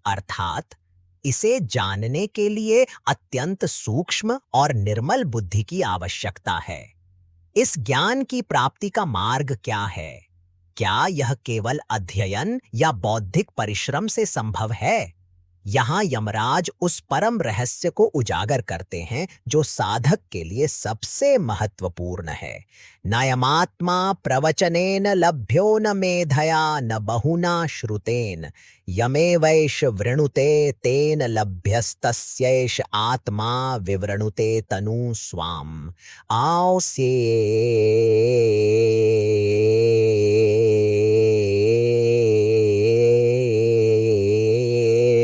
अर्थात इसे जानने के लिए अत्यंत सूक्ष्म और निर्मल बुद्धि की आवश्यकता है। इस ज्ञान की प्राप्ति का मार्ग क्या है? क्या यह केवल अध्ययन या बौद्धिक परिश्रम से संभव है? यहाँ यमराज उस परम रहस्य को उजागर करते हैं जो साधक के लिए सबसे महत्वपूर्ण है। नयमात्मा प्रवचनेन लभ्यो न मेधया न बहुना श्रुतेन यमेवैष वृणुते तेन लभ्यस्तस्यैष आत्मा विवृणुते तनु स्वाम। आओ से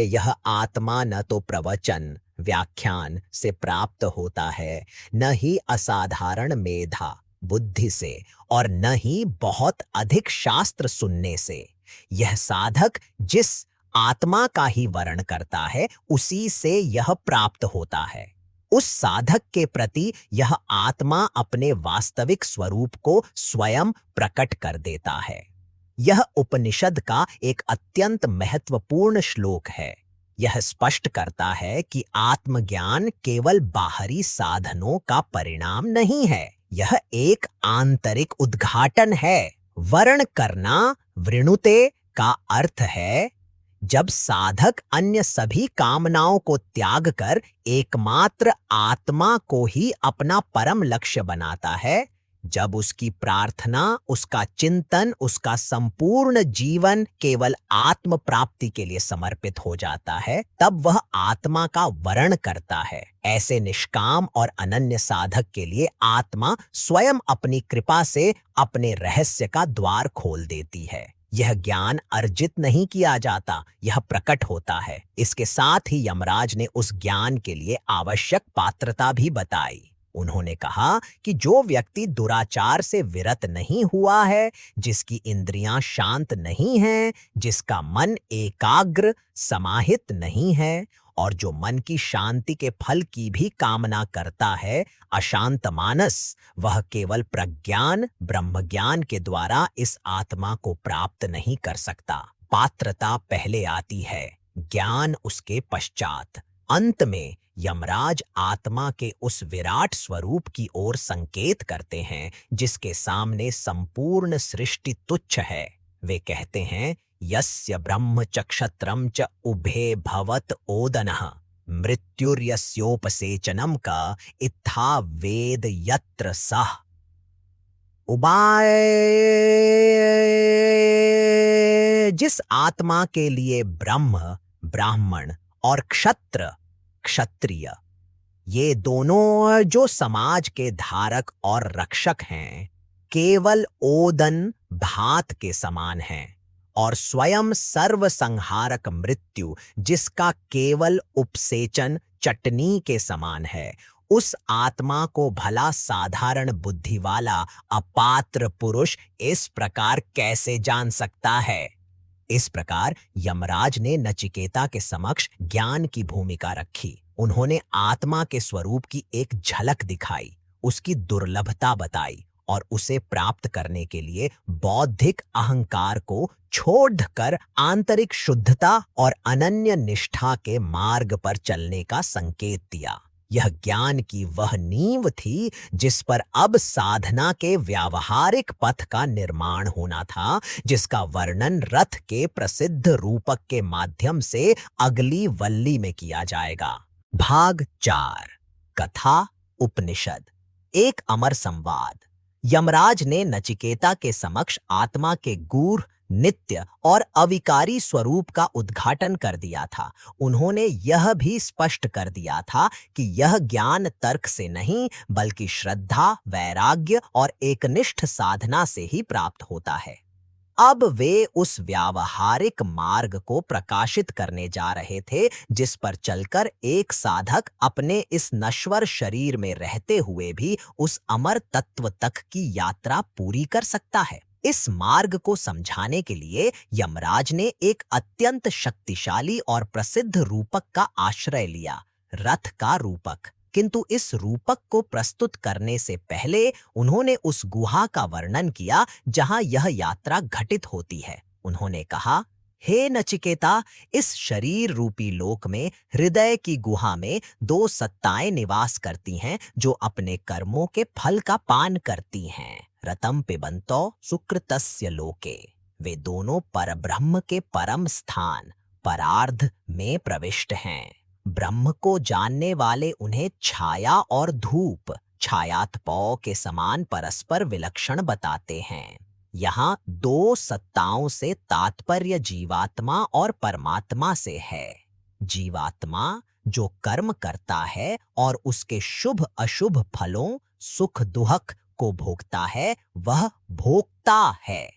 यह आत्मा न तो प्रवचन व्याख्यान से प्राप्त होता है, न ही असाधारण मेधा बुद्धि से, और न ही बहुत अधिक शास्त्र सुनने से। यह साधक जिस आत्मा का ही वर्ण करता है, उसी से यह प्राप्त होता है। उस साधक के प्रति यह आत्मा अपने वास्तविक स्वरूप को स्वयं प्रकट कर देता है। यह उपनिषद का एक अत्यंत महत्वपूर्ण श्लोक है। यह स्पष्ट करता है कि आत्मज्ञान केवल बाहरी साधनों का परिणाम नहीं है, यह एक आंतरिक उद्घाटन है। वर्ण करना वृणुते का अर्थ है जब साधक अन्य सभी कामनाओं को त्याग कर एकमात्र आत्मा को ही अपना परम लक्ष्य बनाता है, जब उसकी प्रार्थना, उसका चिंतन, उसका संपूर्ण जीवन केवल आत्म प्राप्ति के लिए समर्पित हो जाता है, तब वह आत्मा का वरण करता है। ऐसे निष्काम और अनन्य साधक के लिए आत्मा स्वयं अपनी कृपा से अपने रहस्य का द्वार खोल देती है। यह ज्ञान अर्जित नहीं किया जाता, यह प्रकट होता है। इसके साथ ही यमराज ने उस ज्ञान के लिए आवश्यक पात्रता भी बताई। उन्होंने कहा कि जो व्यक्ति दुराचार से विरत नहीं हुआ है, जिसकी इंद्रियां शांत नहीं हैं, जिसका मन एकाग्र समाहित नहीं है और जो मन की शांति के फल की भी कामना करता है, अशांत मानस, वह केवल प्रज्ञान ब्रह्मज्ञान के द्वारा इस आत्मा को प्राप्त नहीं कर सकता। पात्रता पहले आती है, ज्ञान उसके पश्चात। अंत में यमराज आत्मा के उस विराट स्वरूप की ओर संकेत करते हैं जिसके सामने संपूर्ण सृष्टि तुच्छ है। वे कहते हैं, यस्य ब्रह्म च क्षत्रम च उभे भवत ओदनः मृत्युर्यस्योपसेचनम का इत्था वेद यत्र सः। उबाय जिस आत्मा के लिए ब्रह्म ब्राह्मण और क्षत्र क्षत्रिय, ये दोनों जो समाज के धारक और रक्षक हैं, केवल ओदन भात के समान हैं, और स्वयं सर्वसंहारक मृत्यु जिसका केवल उपसेचन चटनी के समान है, उस आत्मा को भला साधारण बुद्धि वाला अपात्र पुरुष इस प्रकार कैसे जान सकता है। इस प्रकार यमराज ने नचिकेता के समक्ष ज्ञान की भूमिका रखी। उन्होंने आत्मा के स्वरूप की एक झलक दिखाई, उसकी दुर्लभता बताई और उसे प्राप्त करने के लिए बौद्धिक अहंकार को छोड़कर आंतरिक शुद्धता और अनन्य निष्ठा के मार्ग पर चलने का संकेत दिया। यह ज्ञान की वह नींव थी जिस पर अब साधना के व्यावहारिक पथ का निर्माण होना था, जिसका वर्णन रथ के प्रसिद्ध रूपक के माध्यम से अगली वल्ली में किया जाएगा। भाग 4, कथा उपनिषद। एक अमर संवाद। यमराज ने नचिकेता के समक्ष आत्मा के गूढ़, नित्य और अविकारी स्वरूप का उद्घाटन कर दिया था। उन्होंने यह भी स्पष्ट कर दिया था कि यह ज्ञान तर्क से नहीं, बल्कि श्रद्धा, वैराग्य और एकनिष्ठ साधना से ही प्राप्त होता है। अब वे उस व्यावहारिक मार्ग को प्रकाशित करने जा रहे थे जिस पर चलकर एक साधक अपने इस नश्वर शरीर में रहते हुए भी उस अमर तत्व तक की यात्रा पूरी कर सकता है। इस मार्ग को समझाने के लिए यमराज ने एक अत्यंत शक्तिशाली और प्रसिद्ध रूपक का आश्रय लिया, रथ का रूपक। किंतु इस रूपक को प्रस्तुत करने से पहले उन्होंने उस गुहा का वर्णन किया जहां यह यात्रा घटित होती है। उन्होंने कहा, हे नचिकेता, इस शरीर रूपी लोक में हृदय की गुहा में 2 सत्ताएं निवास करती हैं जो अपने कर्मों के फल का पान करती हैं। रतम पिबंतो सुकृतस्य लोके। वे दोनों परब्रह्म के परम स्थान परार्ध में प्रविष्ट हैं। ब्रह्म को जानने वाले उन्हें छाया और धूप, छायातपौ के समान परस्पर विलक्षण बताते हैं। यहाँ 2 सत्ताओं से तात्पर्य जीवात्मा और परमात्मा से है। जीवात्मा जो कर्म करता है और उसके शुभ अशुभ फलों, सुख दुख को भोगता है, वह भोक्ता है।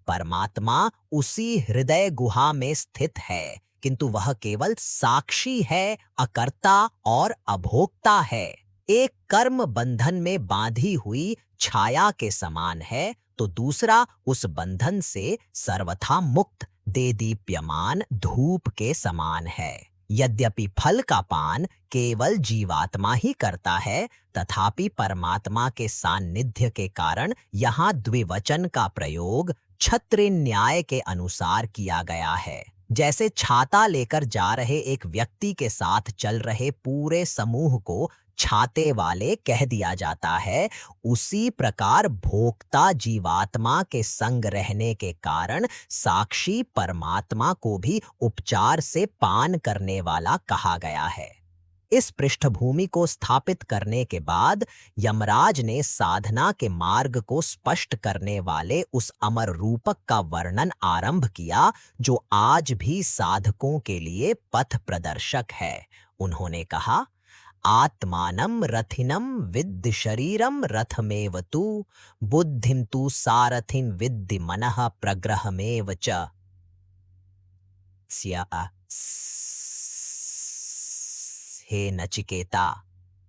परमात्मा उसी हृदय गुहा में स्थित है, किंतु वह केवल साक्षी है, अकर्ता और अभोक्ता है। एक कर्म बंधन में बांधी हुई छाया के समान है, तो दूसरा उस बंधन से सर्वथा मुक्त देदीप्यमान धूप के समान है। यद्यपि फल का पान केवल जीवात्मा ही करता है, तथापि परमात्मा के सान्निध्य के कारण यहाँ द्विवचन का प्रयोग क्षत्रिय न्याय के अनुसार किया गया है। जैसे छाता लेकर जा रहे एक व्यक्ति के साथ चल रहे पूरे समूह को छाते वाले कह दिया जाता है, उसी प्रकार भोक्ता जीवात्मा के संग रहने के कारण साक्षी परमात्मा को भी उपचार से पान करने वाला कहा गया है। इस पृष्ठभूमि को स्थापित करने के बाद यमराज ने साधना के मार्ग को स्पष्ट करने वाले उस अमर रूपक का वर्णन आरंभ किया, जो आज भी साधकों के लिए पथ प्रदर्शक है। उन्होंने कहा, आत्मानं रथिनं विद्धि शरीरं रथमेव तु, बुद्धिं तु सारथिं विद्धि मनः प्रग्रहमेव च। हे नचिकेता,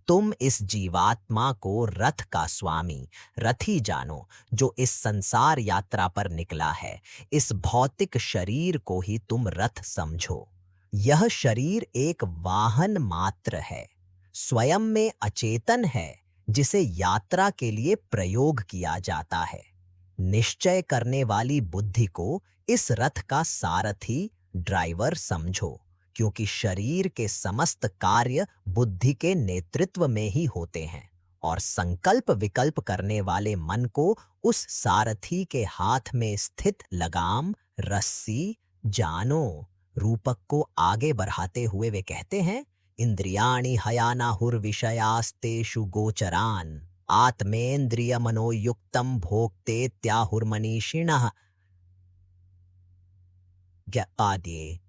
तुम इस जीवात्मा को रथ का स्वामी, रथी जानो, जो इस संसार यात्रा पर निकला है। इस भौतिक शरीर को ही तुम रथ समझो। यह शरीर एक वाहन मात्र है, स्वयं में अचेतन है, जिसे यात्रा के लिए प्रयोग किया जाता है। निश्चय करने वाली बुद्धि को इस रथ का सारथी, ड्राइवर समझो, क्योंकि शरीर के समस्त कार्य बुद्धि के नेतृत्व में ही होते हैं, और संकल्प विकल्प करने वाले मन को उस सारथी के हाथ में स्थित लगाम, रस्सी जानो। रूपक को आगे बढ़ाते हुए वे कहते हैं, इंद्रियाणि हयानाहुर्विषयास्तेषु गोचरान्, आत्मेन्द्रिय मनोयुक्तम भोक्ते त्याहुर्मनीषिणः। आदि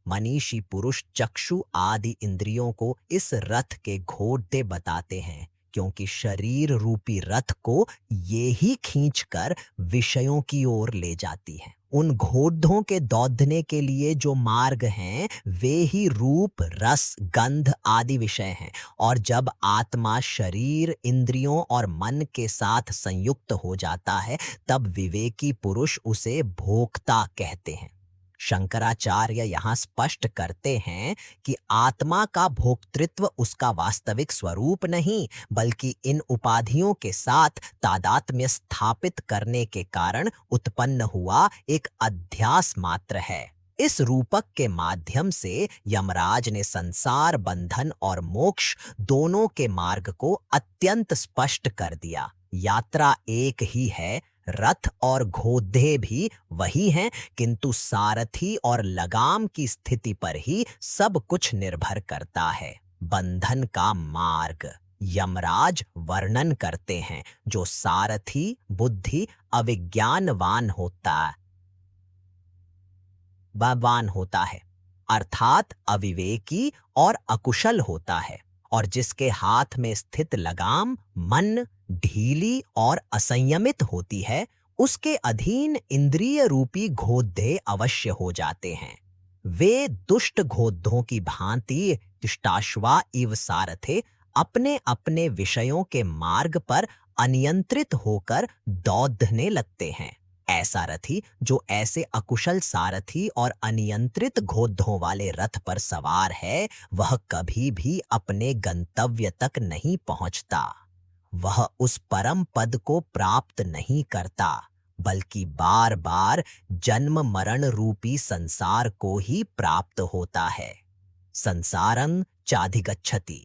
मनीषी पुरुष चक्षु आदि इंद्रियों को इस रथ के घोड़े बताते हैं, क्योंकि शरीर रूपी रथ को ये ही खींचकर विषयों की ओर ले जाती है। उन घोड़ों के दौड़ने के लिए जो मार्ग हैं, वे ही रूप, रस, गंध आदि विषय हैं। और जब आत्मा शरीर, इंद्रियों और मन के साथ संयुक्त हो जाता है, तब विवेकी पुरुष उसे भोक्ता कहते हैं। शंकराचार्य यहाँ स्पष्ट करते हैं कि आत्मा का भोक्तृत्व उसका वास्तविक स्वरूप नहीं, बल्कि इन उपाधियों के साथ तादात्म्य स्थापित करने के कारण उत्पन्न हुआ एक अध्यास मात्र है। इस रूपक के माध्यम से यमराज ने संसार बंधन और मोक्ष दोनों के मार्ग को अत्यंत स्पष्ट कर दिया। यात्रा एक ही है, रथ और घोड़े भी वही हैं, किंतु सारथी और लगाम की स्थिति पर ही सब कुछ निर्भर करता है। बंधन का मार्ग यमराज वर्णन करते हैं, जो सारथी बुद्धि अविज्ञानवान होता है, अर्थात अविवेकी और अकुशल होता है, और जिसके हाथ में स्थित लगाम मन ढीली और असंयमित होती है, उसके अधीन इंद्रिय रूपी घोड़े अवश्य हो जाते हैं। वे दुष्ट घोड़ों की भांति तिष्ठाश्वा इव सारथे अपने अपने विषयों के मार्ग पर अनियंत्रित होकर दौड़ने लगते हैं। ऐसा रथी जो ऐसे अकुशल सारथी और अनियंत्रित घोड़ों वाले रथ पर सवार है, वह कभी भी अपने गंतव्य तक नहीं पहुंचता। वह उस परम पद को प्राप्त नहीं करता, बल्कि बार बार जन्म मरण रूपी संसार को ही प्राप्त होता है। संसारं चाधिगच्छति,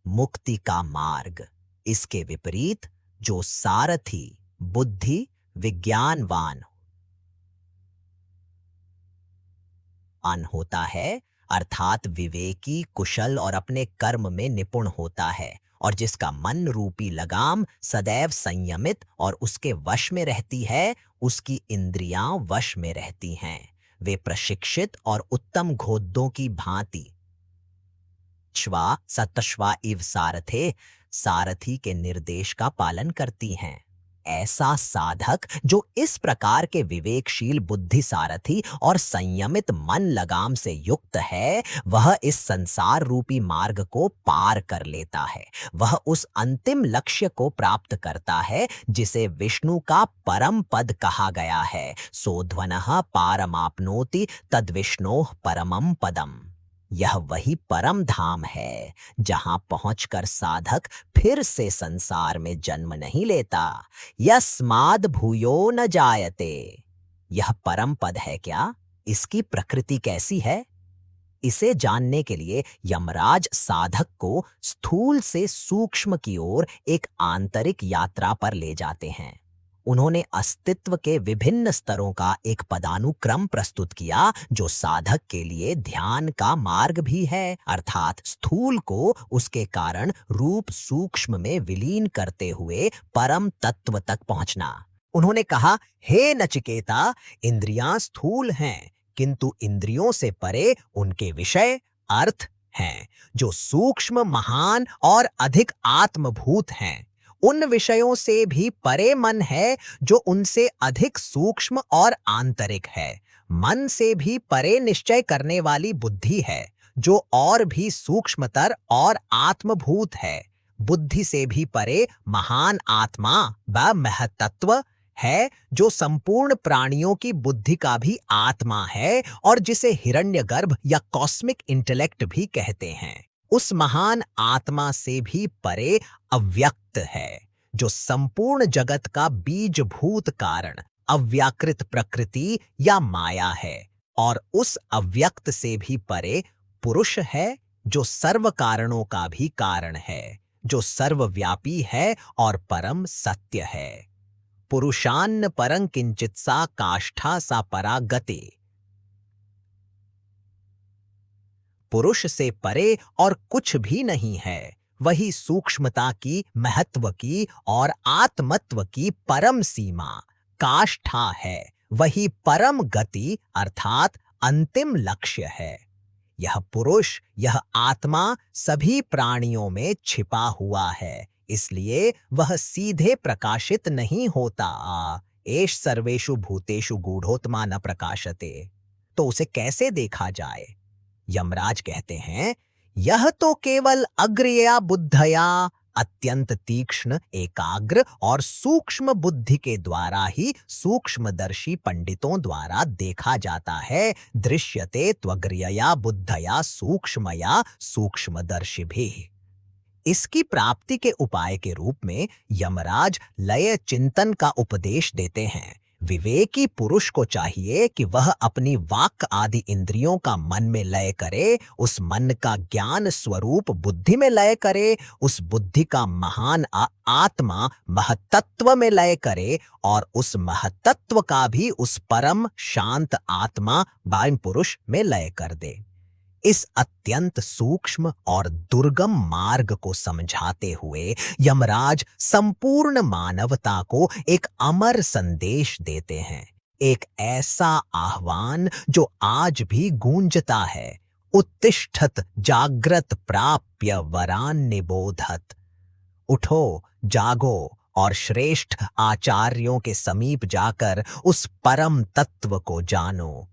मुक्ति का मार्ग। इसके विपरीत जो सारथी बुद्धि विज्ञानवान होता है, अर्थात विवेकी, कुशल और अपने कर्म में निपुण होता है, और जिसका मन रूपी लगाम सदैव संयमित और उसके वश में रहती है, उसकी इंद्रियां वश में रहती हैं। वे प्रशिक्षित और उत्तम घोड़ों की भांति श्वा सतश्वा इव सारथे, सारथी के निर्देश का पालन करती हैं। ऐसा साधक जो इस प्रकार के विवेकशील बुद्धि सारथी और संयमित मन लगाम से युक्त है, वह इस संसार रूपी मार्ग को पार कर लेता है। वह उस अंतिम लक्ष्य को प्राप्त करता है जिसे विष्णु का परम पद कहा गया है। सोध्वनः पारमाप्नोति तद्विष्णोः परमं पदम। यह वही परम धाम है जहां पहुंचकर साधक फिर से संसार में जन्म नहीं लेता। यस्माद् भूयो न जायते। यह परम पद है क्या? इसकी प्रकृति कैसी है? इसे जानने के लिए यमराज साधक को स्थूल से सूक्ष्म की ओर एक आंतरिक यात्रा पर ले जाते हैं। उन्होंने अस्तित्व के विभिन्न स्तरों का एक पदानुक्रम प्रस्तुत किया जो साधक के लिए ध्यान का मार्ग भी है, अर्थात स्थूल को उसके कारण रूप सूक्ष्म में विलीन करते हुए परम तत्व तक पहुंचना। उन्होंने कहा, हे नचिकेता, इंद्रियां स्थूल हैं, किंतु इंद्रियों से परे उनके विषय अर्थ हैं, जो सूक्ष्म, महान और अधिक आत्मभूत हैं। उन विषयों से भी परे मन है जो उनसे अधिक सूक्ष्म और आंतरिक है। मन से भी परे निश्चय करने वाली बुद्धि है जो और भी सूक्ष्मतर और आत्मभूत है। बुद्धि से भी परे महान आत्मा व महतत्व है जो संपूर्ण प्राणियों की बुद्धि का भी आत्मा है और जिसे हिरण्यगर्भ या कॉस्मिक इंटेलेक्ट भी कहते हैं। उस महान आत्मा से भी परे अव्यक्त है जो संपूर्ण जगत का बीजभूत कारण, अव्याकृत प्रकृति या माया है। और उस अव्यक्त से भी परे पुरुष है जो सर्व कारणों का भी कारण है, जो सर्वव्यापी है और परम सत्य है। पुरुषान्न परं किंचित सा काष्ठा सा परा गति। पुरुष से परे और कुछ भी नहीं है। वही सूक्ष्मता की, महत्व की और आत्मत्व की परम सीमा काष्ठा है। वही परम गति अर्थात अंतिम लक्ष्य है। यह पुरुष, यह आत्मा सभी प्राणियों में छिपा हुआ है, इसलिए वह सीधे प्रकाशित नहीं होता। एष सर्वेषु भूतेषु गूढ़ोत्मा न प्रकाशते। तो उसे कैसे देखा जाए? यमराज कहते हैं, यह तो केवल अग्र्या बुद्धया, अत्यंत तीक्ष्ण, एकाग्र और सूक्ष्म बुद्धि के द्वारा ही सूक्ष्मदर्शी पंडितों द्वारा देखा जाता है। दृश्यते त्वग्र्यया बुद्धया सूक्ष्मया सूक्ष्मदर्शिभिः। इसकी प्राप्ति के उपाय के रूप में यमराज लय चिंतन का उपदेश देते हैं। विवेकी पुरुष को चाहिए कि वह अपनी वाक् आदि इंद्रियों का मन में लय करे, उस मन का ज्ञान स्वरूप बुद्धि में लय करे, उस बुद्धि का महान आत्मा महतत्व में लय करे और उस महतत्व का भी उस परम शांत आत्मा वायु पुरुष में लय कर दे। इस अत्यंत सूक्ष्म और दुर्गम मार्ग को समझाते हुए यमराज संपूर्ण मानवता को एक अमर संदेश देते हैं, एक ऐसा आह्वान जो आज भी गूंजता है। उत्तिष्ठत जाग्रत प्राप्य वरान निबोधत। उठो, जागो और श्रेष्ठ आचार्यों के समीप जाकर उस परम तत्व को जानो।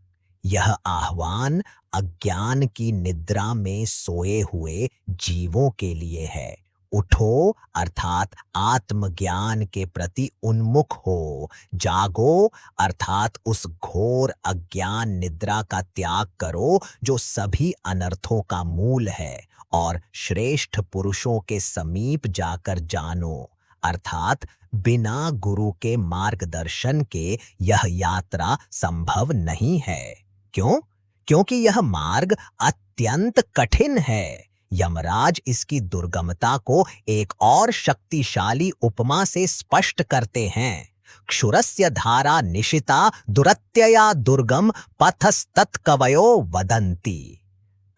यह आह्वान अज्ञान की निद्रा में सोए हुए जीवों के लिए है। उठो अर्थात आत्मज्ञान के प्रति उन्मुख हो। जागो अर्थात उस घोर अज्ञान निद्रा का त्याग करो जो सभी अनर्थों का मूल है, और श्रेष्ठ पुरुषों के समीप जाकर जानो अर्थात बिना गुरु के मार्गदर्शन के यह यात्रा संभव नहीं है। क्यों? क्योंकि यह मार्ग अत्यंत कठिन है। यमराज इसकी दुर्गमता को एक और शक्तिशाली उपमा से स्पष्ट करते हैं। क्षुरस्य धारा निशिता दुरत्यया दुर्गम पथस्तत्कवयो वदन्ति।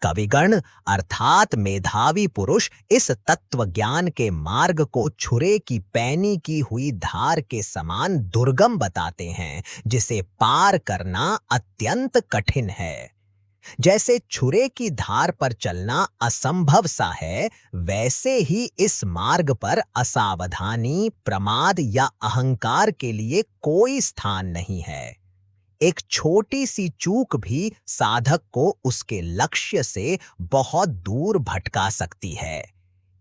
कविगण अर्थात मेधावी पुरुष इस तत्वज्ञान के मार्ग को छुरे की पैनी की हुई धार के समान दुर्गम बताते हैं, जिसे पार करना अत्यंत कठिन है। जैसे छुरे की धार पर चलना असंभव सा है, वैसे ही इस मार्ग पर असावधानी, प्रमाद या अहंकार के लिए कोई स्थान नहीं है। एक छोटी सी चूक भी साधक को उसके लक्ष्य से बहुत दूर भटका सकती है।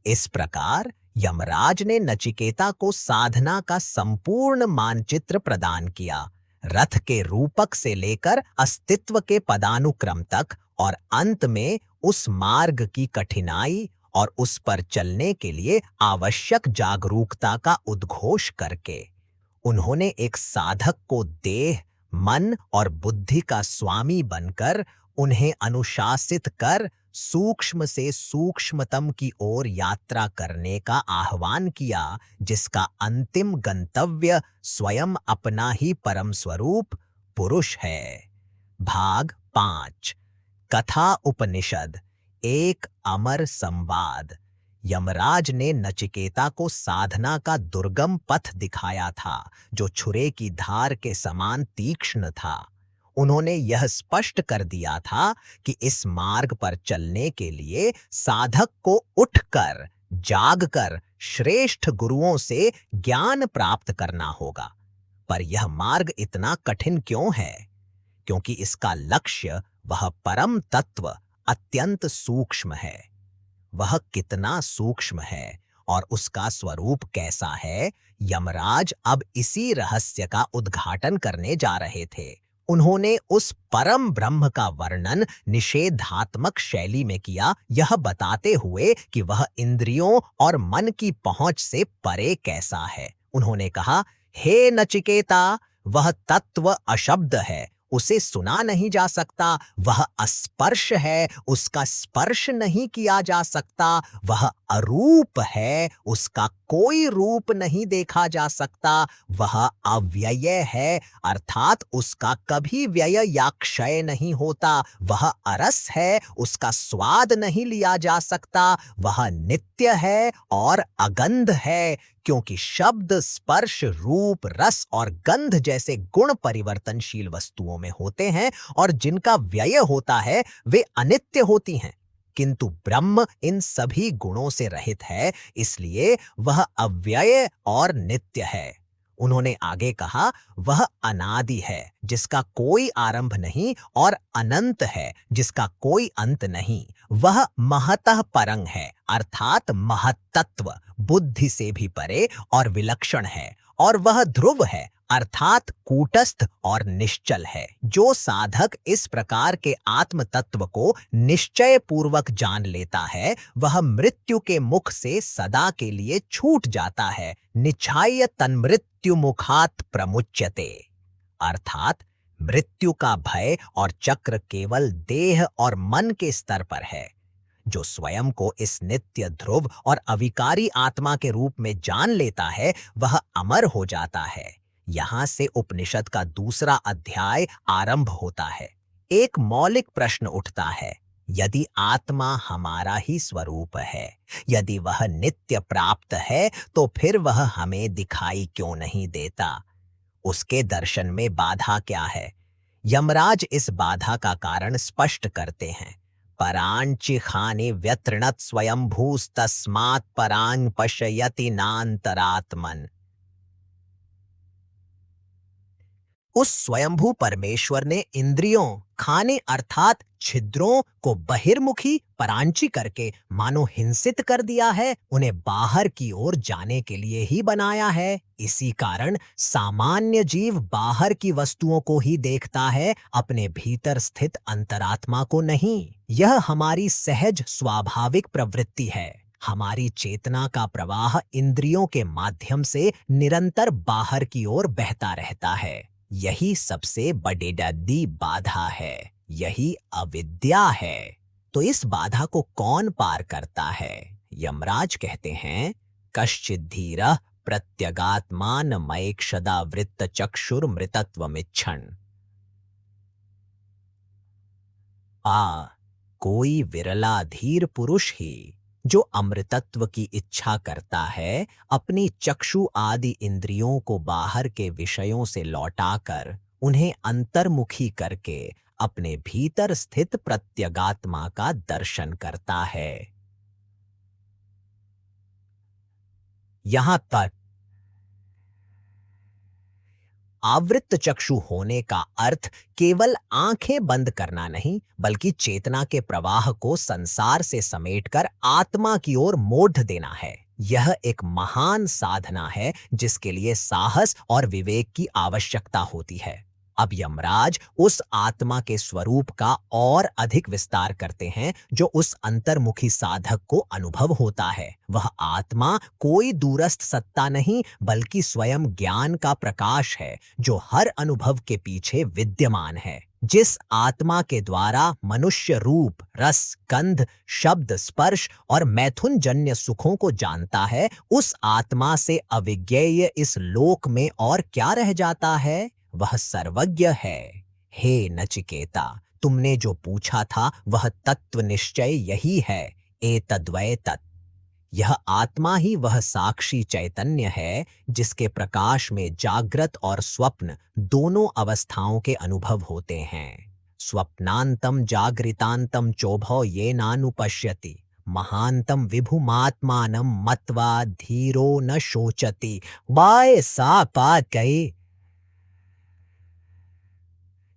इस प्रकार यमराज ने नचिकेता को साधना का संपूर्ण मानचित्र प्रदान किया, रथ के रूपक से लेकर अस्तित्व के पदानुक्रम तक, और अंत में उस मार्ग की कठिनाई और उस पर चलने के लिए आवश्यक जागरूकता का उद्घोष करके उन्होंने एक साधक को देह, मन और बुद्धि का स्वामी बनकर उन्हें अनुशासित कर सूक्ष्म से सूक्ष्मतम की ओर यात्रा करने का आह्वान किया, जिसका अंतिम गंतव्य स्वयं अपना ही परम स्वरूप पुरुष है। भाग 5। कथा उपनिषद, एक अमर संवाद। यमराज ने नचिकेता को साधना का दुर्गम पथ दिखाया था, जो छुरे की धार के समान तीक्ष्ण था। उन्होंने यह स्पष्ट कर दिया था कि इस मार्ग पर चलने के लिए साधक को उठकर, जागकर श्रेष्ठ गुरुओं से ज्ञान प्राप्त करना होगा। पर यह मार्ग इतना कठिन क्यों है? क्योंकि इसका लक्ष्य, वह परम तत्व, अत्यंत सूक्ष्म है। वह कितना सूक्ष्म है और उसका स्वरूप कैसा है, यमराज अब इसी रहस्य का उद्घाटन करने जा रहे थे। उन्होंने उस परम ब्रह्म का वर्णन निषेधात्मक शैली में किया, यह बताते हुए कि वह इंद्रियों और मन की पहुंच से परे कैसा है। उन्होंने कहा, हे नचिकेता, वह तत्व अशब्द है, उसे सुना नहीं जा सकता। वह अस्पर्श है, उसका स्पर्श नहीं किया जा सकता। वह अरूप है, उसका कोई रूप नहीं देखा जा सकता। वह अव्यय है, अर्थात उसका कभी व्यय या क्षय नहीं होता। वह अरस है, उसका स्वाद नहीं लिया जा सकता। वह नित्य है और अगंध है, क्योंकि शब्द, स्पर्श, रूप, रस और गंध जैसे गुण परिवर्तनशील वस्तुओं में होते हैं और जिनका व्यय होता है वे अनित्य होती हैं। किंतु ब्रह्म इन सभी गुणों से रहित है, इसलिए वह अव्यय और नित्य है। उन्होंने आगे कहा, वह अनादि है, जिसका कोई आरंभ नहीं, और अनंत है, जिसका कोई अंत नहीं। वह महतः परं है, अर्थात महत्तत्व, बुद्धि से भी परे और विलक्षण है। और वह ध्रुव है, अर्थात कूटस्थ और निश्चल है। जो साधक इस प्रकार के आत्म तत्व को निश्चय पूर्वक जान लेता है, वह मृत्यु के मुख से सदा के लिए छूट जाता है। निच्छाय तन्मृत्यु मुखात् प्रमुच्यते, अर्थात मृत्यु का भय और चक्र केवल देह और मन के स्तर पर है। जो स्वयं को इस नित्य, ध्रुव और अविकारी आत्मा के रूप में जान लेता है, वह अमर हो जाता है। यहाँ से उपनिषद का दूसरा अध्याय आरंभ होता है। एक मौलिक प्रश्न उठता है, यदि आत्मा हमारा ही स्वरूप है, यदि वह नित्य प्राप्त है, तो फिर वह हमें दिखाई क्यों नहीं देता? उसके दर्शन में बाधा क्या है? यमराज इस बाधा का कारण स्पष्ट करते हैं। परांचिखाने व्यतृणत स्वयंभूस्तस्मात् परां पश्यति नान्तरात्मन। उस स्वयंभू परमेश्वर ने इंद्रियों, खाने अर्थात छिद्रों को बहिर्मुखी, परांची करके मानो हिंसित कर दिया है। उन्हें बाहर की ओर जाने के लिए ही बनाया है। इसी कारण सामान्य जीव बाहर की वस्तुओं को ही देखता है, अपने भीतर स्थित अंतरात्मा को नहीं। यह हमारी सहज स्वाभाविक प्रवृत्ति है। हमारी चेतना का प्रवाह इंद्रियों के माध्यम से निरंतर बाहर की ओर बहता रहता है। यही सबसे बड़ी बाधा है, यही अविद्या है। तो इस बाधा को कौन पार करता है? यमराज कहते हैं, कश्चिद् धीरः प्रत्यगात्मानमैक्षदा वृत्त चक्षुर्मृतत्वमिच्छन्। कोई विरला धीर पुरुष ही, जो अमृतत्व की इच्छा करता है, अपनी चक्षु आदि इंद्रियों को बाहर के विषयों से लौटाकर उन्हें अंतर्मुखी करके अपने भीतर स्थित प्रत्यगात्मा का दर्शन करता है। यहां तक आवृत्त चक्षु होने का अर्थ केवल आंखें बंद करना नहीं, बल्कि चेतना के प्रवाह को संसार से समेटकर आत्मा की ओर मोड़ देना है। यह एक महान साधना है जिसके लिए साहस और विवेक की आवश्यकता होती है। अब यमराज उस आत्मा के स्वरूप का और अधिक विस्तार करते हैं जो उस अंतर्मुखी साधक को अनुभव होता है। वह आत्मा कोई दूरस्थ सत्ता नहीं, बल्कि स्वयं ज्ञान का प्रकाश है जो हर अनुभव के पीछे विद्यमान है। जिस आत्मा के द्वारा मनुष्य रूप, रस, गंध, शब्द, स्पर्श और मैथुन जन्य सुखों को जानता है, उस आत्मा से अविज्ञेय इस लोक में और क्या रह जाता है? वह सर्वज्ञ है। हे नचिकेता, तुमने जो पूछा था वह तत्व निश्चय यही है, एतद्वै तत्। यह आत्मा ही वह साक्षी चैतन्य है जिसके प्रकाश में जागृत और स्वप्न दोनों अवस्थाओं के अनुभव होते हैं। स्वप्नांतम जागृतांतम चोभौ ये नानुपश्यति, महांतम विभुमात्मानं मत्वा धीरो न शोचति। वाय सा बात कही।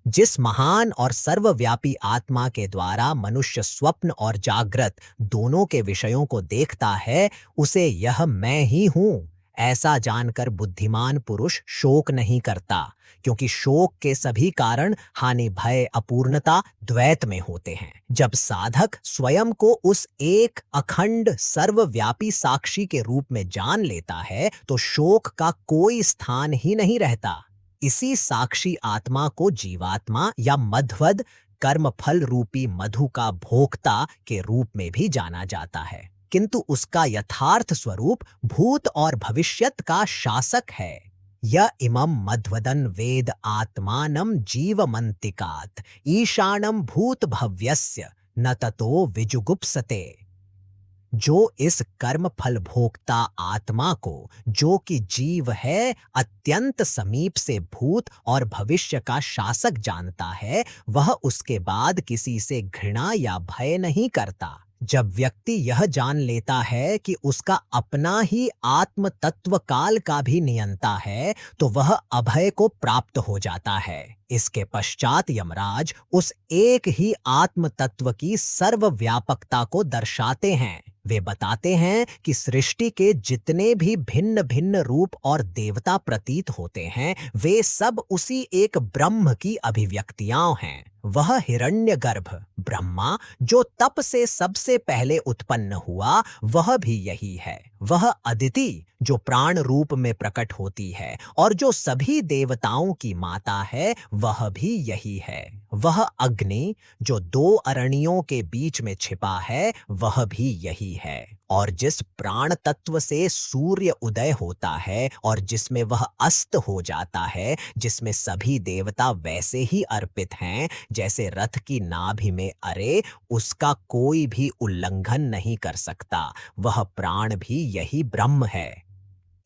जिस महान और सर्वव्यापी आत्मा के द्वारा मनुष्य स्वप्न और जागृत दोनों के विषयों को देखता है, उसे यह मैं ही हूं ऐसा जानकर बुद्धिमान पुरुष शोक नहीं करता, क्योंकि शोक के सभी कारण हानि, भय, अपूर्णता, द्वैत में होते हैं। जब साधक स्वयं को उस एक अखंड सर्वव्यापी साक्षी के रूप में जान लेता है, तो शोक का कोई स्थान ही नहीं रहता। इसी साक्षी आत्मा को जीवात्मा या मध्वद कर्मफल रूपी मधु का भोक्ता के रूप में भी जाना जाता है, किंतु उसका यथार्थ स्वरूप भूत और भविष्यत का शासक है। य इमं मध्वदन वेद आत्मानं जीवमन्तिकात् ईशानं भूत भव्यस्य न ततो विजुगुप्सते। जो इस कर्म फल भोक्ता आत्मा को, जो कि जीव है, अत्यंत समीप से भूत और भविष्य का शासक जानता है, वह उसके बाद किसी से घृणा या भय नहीं करता। जब व्यक्ति यह जान लेता है कि उसका अपना ही आत्म तत्व काल का भी नियंता है, तो वह अभय को प्राप्त हो जाता है। इसके पश्चात यमराज उस एक ही आत्म तत्व की सर्वव्यापकता को दर्शाते हैं। वे बताते हैं कि सृष्टि के जितने भी भिन्न भिन्न रूप और देवता प्रतीत होते हैं, वे सब उसी एक ब्रह्म की अभिव्यक्तियां हैं। वह हिरण्यगर्भ ब्रह्मा जो तप से सबसे पहले उत्पन्न हुआ, वह भी यही है। वह अदिति जो प्राण रूप में प्रकट होती है और जो सभी देवताओं की माता है, वह भी यही है। वह अग्नि जो दो अरणियों के बीच में छिपा है, वह भी यही है। और जिस प्राण तत्व से सूर्य उदय होता है और जिसमें वह अस्त हो जाता है, जिसमें सभी देवता वैसे ही अर्पित हैं जैसे रथ की नाभि में अरे, उसका कोई भी उल्लंघन नहीं कर सकता। वह प्राण भी यही ब्रह्म है।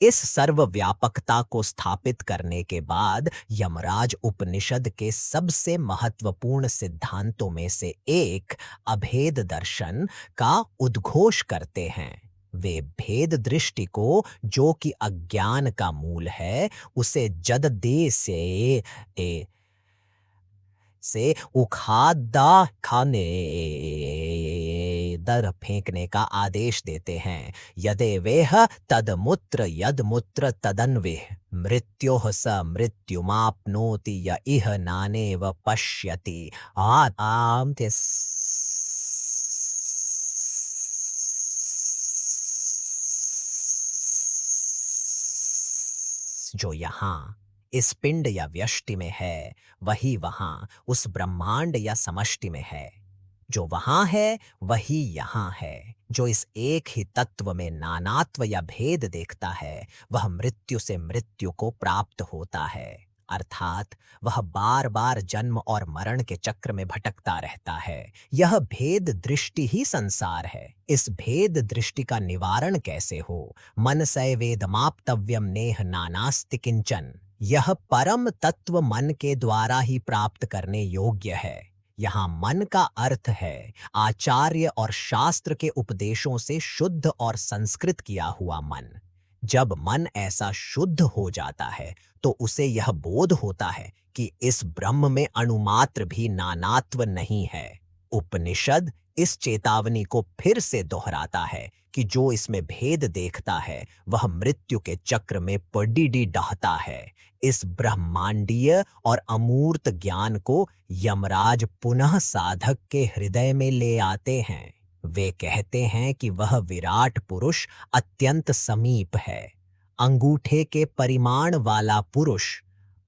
इस सर्वव्यापकता को स्थापित करने के बाद यमराज उपनिषद के सबसे महत्वपूर्ण सिद्धांतों में से एक अभेद दर्शन का उद्घोष करते हैं। वे भेद दृष्टि को, जो कि अज्ञान का मूल है, उसे जददे से उखाड़ा खाने दर फेंकने का आदेश देते हैं। यदेवेह तदमुत्र यदमुत्र तदन्वेह मृत्योः स मृत्युमाप्नोति य इह नानेव पश्यति। आम जो यहाँ इस पिंड या व्यष्टि में है, वही वहां उस ब्रह्मांड या समष्टि में है। जो वहां है वही यहाँ है। जो इस एक ही तत्व में नानात्व या भेद देखता है, वह मृत्यु से मृत्यु को प्राप्त होता है, अर्थात वह बार बार जन्म और मरण के चक्र में भटकता रहता है। यह भेद दृष्टि ही संसार है। इस भेद दृष्टि का निवारण कैसे हो? मन सैवेदमाप्तव्यम नेह नानास्ति किंचन। यह परम तत्व मन के द्वारा ही प्राप्त करने योग्य है। यहाँ मन का अर्थ है आचार्य और शास्त्र के उपदेशों से शुद्ध और संस्कृत किया हुआ मन। जब मन ऐसा शुद्ध हो जाता है तो उसे यह बोध होता है कि इस ब्रह्म में अणुमात्र भी नानात्व नहीं है। उपनिषद इस चेतावनी को फिर से दोहराता है कि जो इसमें भेद देखता है वह मृत्यु के चक्र में पडीडी डहता है। इस ब्रह्मांडीय और अमूर्त ज्ञान को यमराज पुनः साधक के हृदय में ले आते हैं। वे कहते हैं कि वह विराट पुरुष अत्यंत समीप है। अंगूठे के परिमाण वाला पुरुष,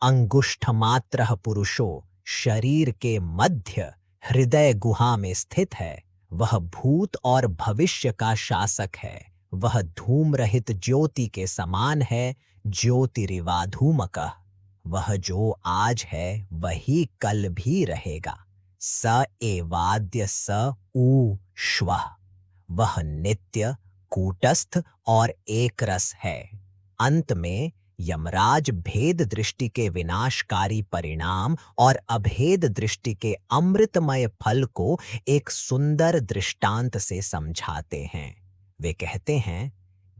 अंगुष्ठमात्रः पुरुषो, शरीर के मध्य हृदय गुहा में स्थित है। वह भूत और भविष्य का शासक है। वह धूम रहित ज्योति के समान है, ज्योतिरिवाधूमकः। वह जो आज है वही कल भी रहेगा। स एवाद्य स ऊ श्वः। वह नित्य, कूटस्थ और एक रस है। अंत में यमराज भेद दृष्टि के विनाशकारी परिणाम और अभेद दृष्टि के अमृतमय फल को एक सुंदर दृष्टांत से समझाते हैं। वे कहते हैं,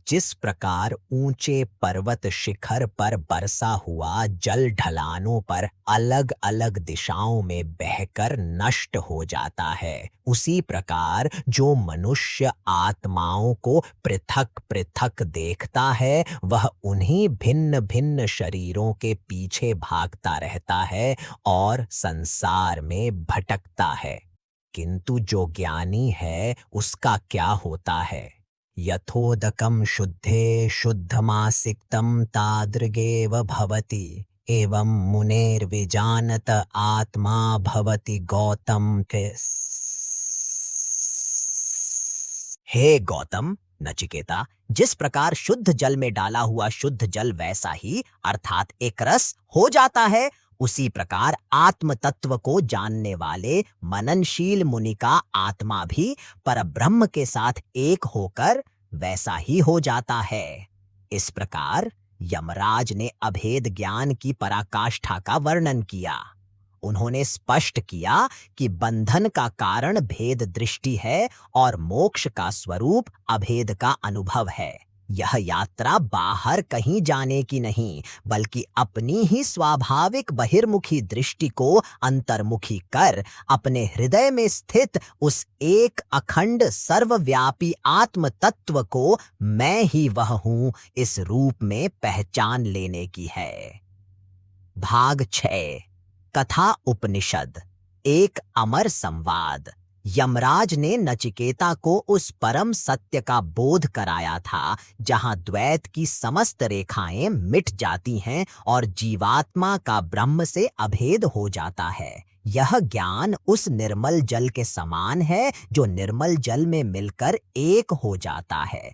जिस प्रकार ऊंचे पर्वत शिखर पर बरसा हुआ जल ढलानों पर अलग अलग दिशाओं में बहकर नष्ट हो जाता है, उसी प्रकार जो मनुष्य आत्माओं को पृथक पृथक देखता है वह उन्हीं भिन्न भिन्न शरीरों के पीछे भागता रहता है और संसार में भटकता है। किंतु जो ज्ञानी है उसका क्या होता है? यथोदकं शुद्धे शुद्धमासिक्तं तादृगेव भवति एवं मुनेर्विजानत आत्मा भवति गौतम के। हे गौतम, नचिकेता, जिस प्रकार शुद्ध जल में डाला हुआ शुद्ध जल वैसा ही अर्थात एक रस हो जाता है, उसी प्रकार आत्म तत्व को जानने वाले मननशील मुनि का आत्मा भी परब्रह्म के साथ एक होकर वैसा ही हो जाता है। इस प्रकार यमराज ने अभेद ज्ञान की पराकाष्ठा का वर्णन किया। उन्होंने स्पष्ट किया कि बंधन का कारण भेद दृष्टि है और मोक्ष का स्वरूप अभेद का अनुभव है। यह यात्रा बाहर कहीं जाने की नहीं, बल्कि अपनी ही स्वाभाविक बहिर्मुखी दृष्टि को अंतर्मुखी कर अपने हृदय में स्थित उस एक अखंड सर्वव्यापी आत्म तत्व को मैं ही वह हूं इस रूप में पहचान लेने की है। भाग 6 कथा उपनिषद। एक अमर संवाद। यमराज ने नचिकेता को उस परम सत्य का बोध कराया था जहां द्वैत की समस्त रेखाएं मिट जाती हैं और जीवात्मा का ब्रह्म से अभेद हो जाता है। यह ज्ञान उस निर्मल जल के समान है जो निर्मल जल में मिलकर एक हो जाता है।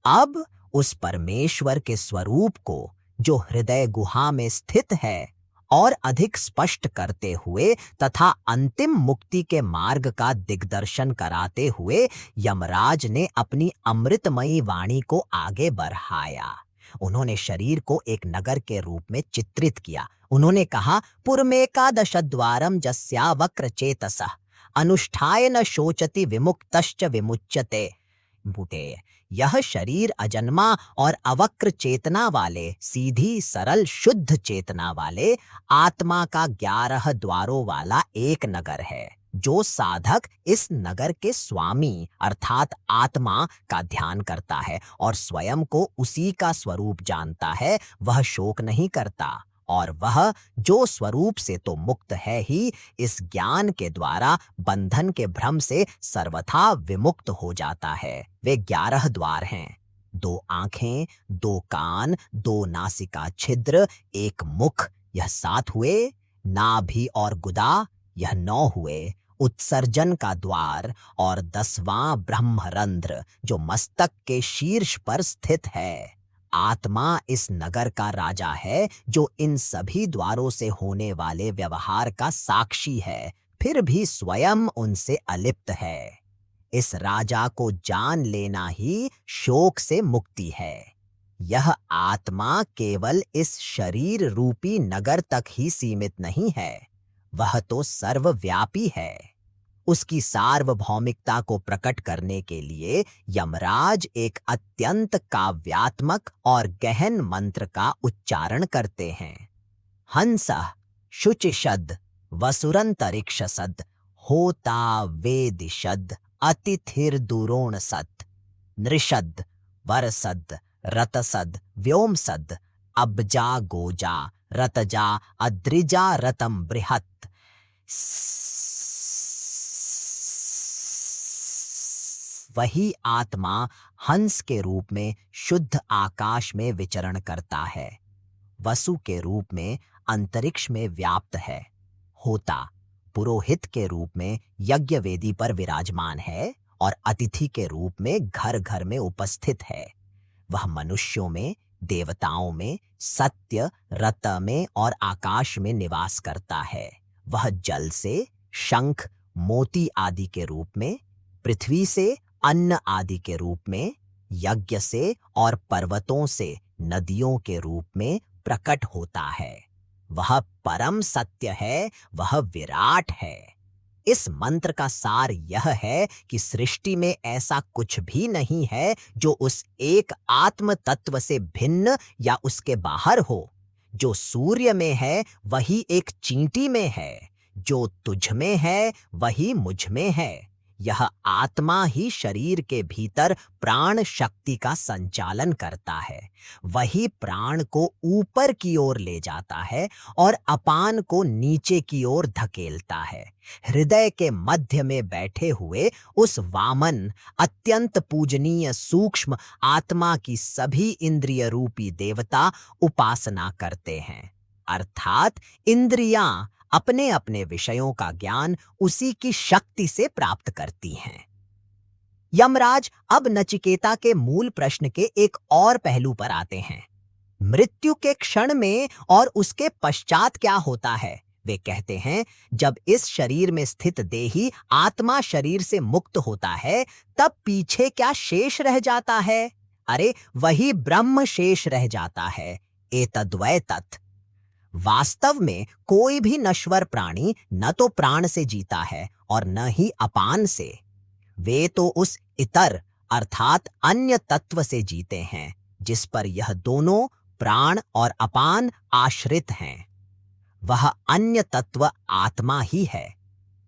अब उस परमेश्वर के स्वरूप को जो हृदय गुहा में स्थित है और अधिक स्पष्ट करते हुए तथा अंतिम मुक्ति के मार्ग का दिग्दर्शन कराते हुए यमराज ने अपनी अमृतमयी वाणी को आगे बढ़ाया। उन्होंने शरीर को एक नगर के रूप में चित्रित किया। उन्होंने कहा, पुरमेकादशद्वारं जस्या वक्रचेतसः अनुष्ठाय न शोचति विमुक्तश्च विमुच्यते। बूटे, यह शरीर अजन्मा और अवक्र चेतना वाले, सीधी सरल शुद्ध चेतना वाले आत्मा का 11 द्वारों वाला एक नगर है। जो साधक इस नगर के स्वामी अर्थात आत्मा का ध्यान करता है और स्वयं को उसी का स्वरूप जानता है, वह शोक नहीं करता और वह जो स्वरूप से तो मुक्त है ही, इस ज्ञान के द्वारा बंधन के भ्रम से सर्वथा विमुक्त हो जाता है। वे 11 द्वार हैं, 2 आंखें, 2 कान, 2 नासिका छिद्र, 1 मुख, यह 7 हुए। नाभि और गुदा, यह 9 हुए। उत्सर्जन का द्वार और 10वां ब्रह्मरंध्र जो मस्तक के शीर्ष पर स्थित है। आत्मा इस नगर का राजा है जो इन सभी द्वारों से होने वाले व्यवहार का साक्षी है, फिर भी स्वयं उनसे अलिप्त है। इस राजा को जान लेना ही शोक से मुक्ति है। यह आत्मा केवल इस शरीर रूपी नगर तक ही सीमित नहीं है, वह तो सर्वव्यापी है। उसकी सार्वभौमिकता को प्रकट करने के लिए यमराज एक अत्यंत काव्यात्मक और गहन मंत्र का उच्चारण करते हैं। हंसः शुचिषद वसुरंतरिक्षसद होता वेदिषद अतिथिर्दुरोणसत् नृषद वरसद रतसद व्योमसद अब्जा गोजा रतजा अद्रिजा रतम बृहत्। वही आत्मा हंस के रूप में शुद्ध आकाश में विचरण करता है, वसु के रूप में अंतरिक्ष में व्याप्त है, होता पुरोहित के रूप में यज्ञ वेदी पर विराजमान है और अतिथि के रूप में घर घर में उपस्थित है। वह मनुष्यों में, देवताओं में, सत्य, रत में और आकाश में निवास करता है। वह जल से शंख, मोती आदि के रूप में, पृथ्वी से अन्न आदि के रूप में, यज्ञ से और पर्वतों से नदियों के रूप में प्रकट होता है। वह परम सत्य है, वह विराट है। इस मंत्र का सार यह है कि सृष्टि में ऐसा कुछ भी नहीं है जो उस एक आत्म तत्व से भिन्न या उसके बाहर हो। जो सूर्य में है वही एक चींटी में है, जो तुझ में है वही मुझ में है। यह आत्मा ही शरीर के भीतर प्राण शक्ति का संचालन करता है। वही प्राण को ऊपर की ओर ले जाता है और अपान को नीचे की ओर धकेलता है। हृदय के मध्य में बैठे हुए उस वामन अत्यंत पूजनीय सूक्ष्म आत्मा की सभी इंद्रिय रूपी देवता उपासना करते हैं, अर्थात इंद्रियां अपने अपने विषयों का ज्ञान उसी की शक्ति से प्राप्त करती हैं। यमराज अब नचिकेता के मूल प्रश्न के एक और पहलू पर आते हैं। मृत्यु के क्षण में और उसके पश्चात क्या होता है? वे कहते हैं, जब इस शरीर में स्थित देही आत्मा शरीर से मुक्त होता है, तब पीछे क्या शेष रह जाता है? अरे वही ब्रह्म शेष रह जाता है। एतद्वै तत्। वास्तव में कोई भी नश्वर प्राणी न तो प्राण से जीता है और न ही अपान से। वे तो उस इतर अर्थात अन्य तत्व से जीते हैं, जिस पर यह दोनों प्राण और अपान आश्रित हैं। वह अन्य तत्व आत्मा ही है।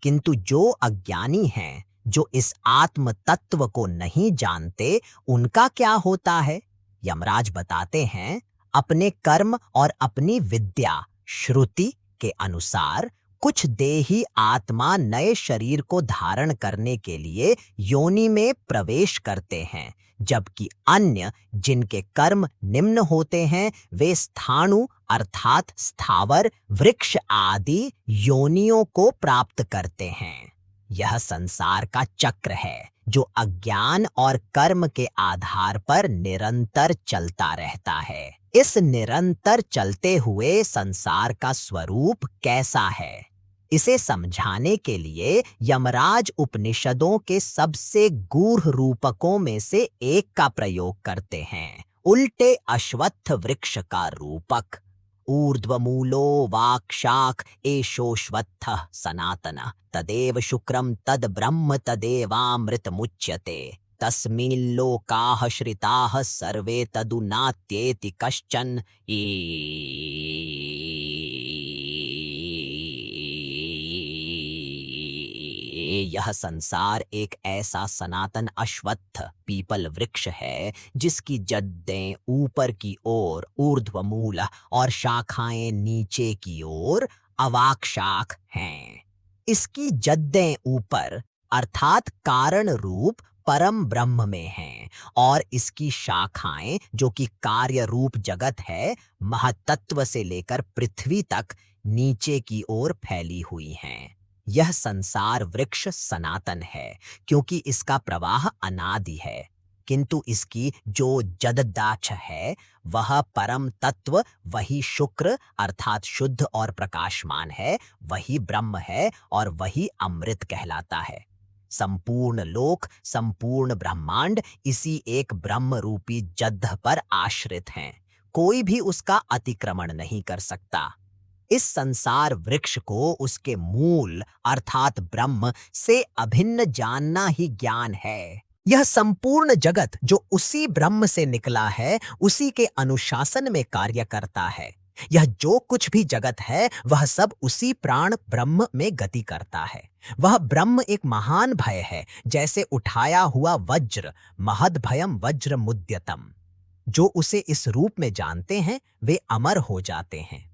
किंतु जो अज्ञानी हैं, जो इस आत्म तत्व को नहीं जानते, उनका क्या होता है? यमराज बताते हैं, अपने कर्म और अपनी विद्या श्रुति के अनुसार कुछ देही आत्मा नए शरीर को धारण करने के लिए योनि में प्रवेश करते हैं, जबकि अन्य जिनके कर्म निम्न होते हैं वे स्थाणु अर्थात स्थावर, वृक्ष आदि योनियों को प्राप्त करते हैं। यह संसार का चक्र है जो अज्ञान और कर्म के आधार पर निरंतर चलता रहता है। इस निरंतर चलते हुए संसार का स्वरूप कैसा है, इसे समझाने के लिए यमराज उपनिषदों के सबसे गूढ़ रूपकों में से एक का प्रयोग करते हैं, उल्टे अश्वत्थ वृक्ष का रूपक। ऊर्ध्वमूलो वाक्शाख एषोऽश्वत्थः सनातनः तदेव शुक्रम तद ब्रह्म तदेवामृतमुच्यते तस्मिल्लोकाः श्रिताः सर्वे तदु नात्येति कश्चन। यह संसार एक ऐसा सनातन अश्वत्थ पीपल वृक्ष है जिसकी जड़ें ऊपर की ओर ऊर्ध्वमूल और शाखाएं नीचे की ओर अवाक्शाख हैं। इसकी जड़ें ऊपर अर्थात कारण रूप परम ब्रह्म में हैं और इसकी शाखाएं जो कि कार्य रूप जगत है, महतत्व से लेकर पृथ्वी तक नीचे की ओर फैली हुई हैं। यह संसार वृक्ष सनातन है क्योंकि इसका प्रवाह अनादि है, किंतु इसकी जो जददाछ है वह परम तत्व, वही शुक्र अर्थात शुद्ध और प्रकाशमान है, वही ब्रह्म है और वही अमृत कहलाता है। संपूर्ण लोक, संपूर्ण ब्रह्मांड इसी एक ब्रह्म रूपी जद्द पर आश्रित हैं। कोई भी उसका अतिक्रमण नहीं कर सकता। इस संसार वृक्ष को उसके मूल अर्थात ब्रह्म से अभिन्न जानना ही ज्ञान है। यह संपूर्ण जगत जो उसी ब्रह्म से निकला है, उसी के अनुशासन में कार्य करता है। यह जो कुछ भी जगत है, वह सब उसी प्राण ब्रह्म में गति करता है। वह ब्रह्म एक महान भय है, जैसे उठाया हुआ वज्र, महद भयम वज्र मुद्यतम। जो उसे इस रूप में जानते हैं, वे अमर हो जाते हैं।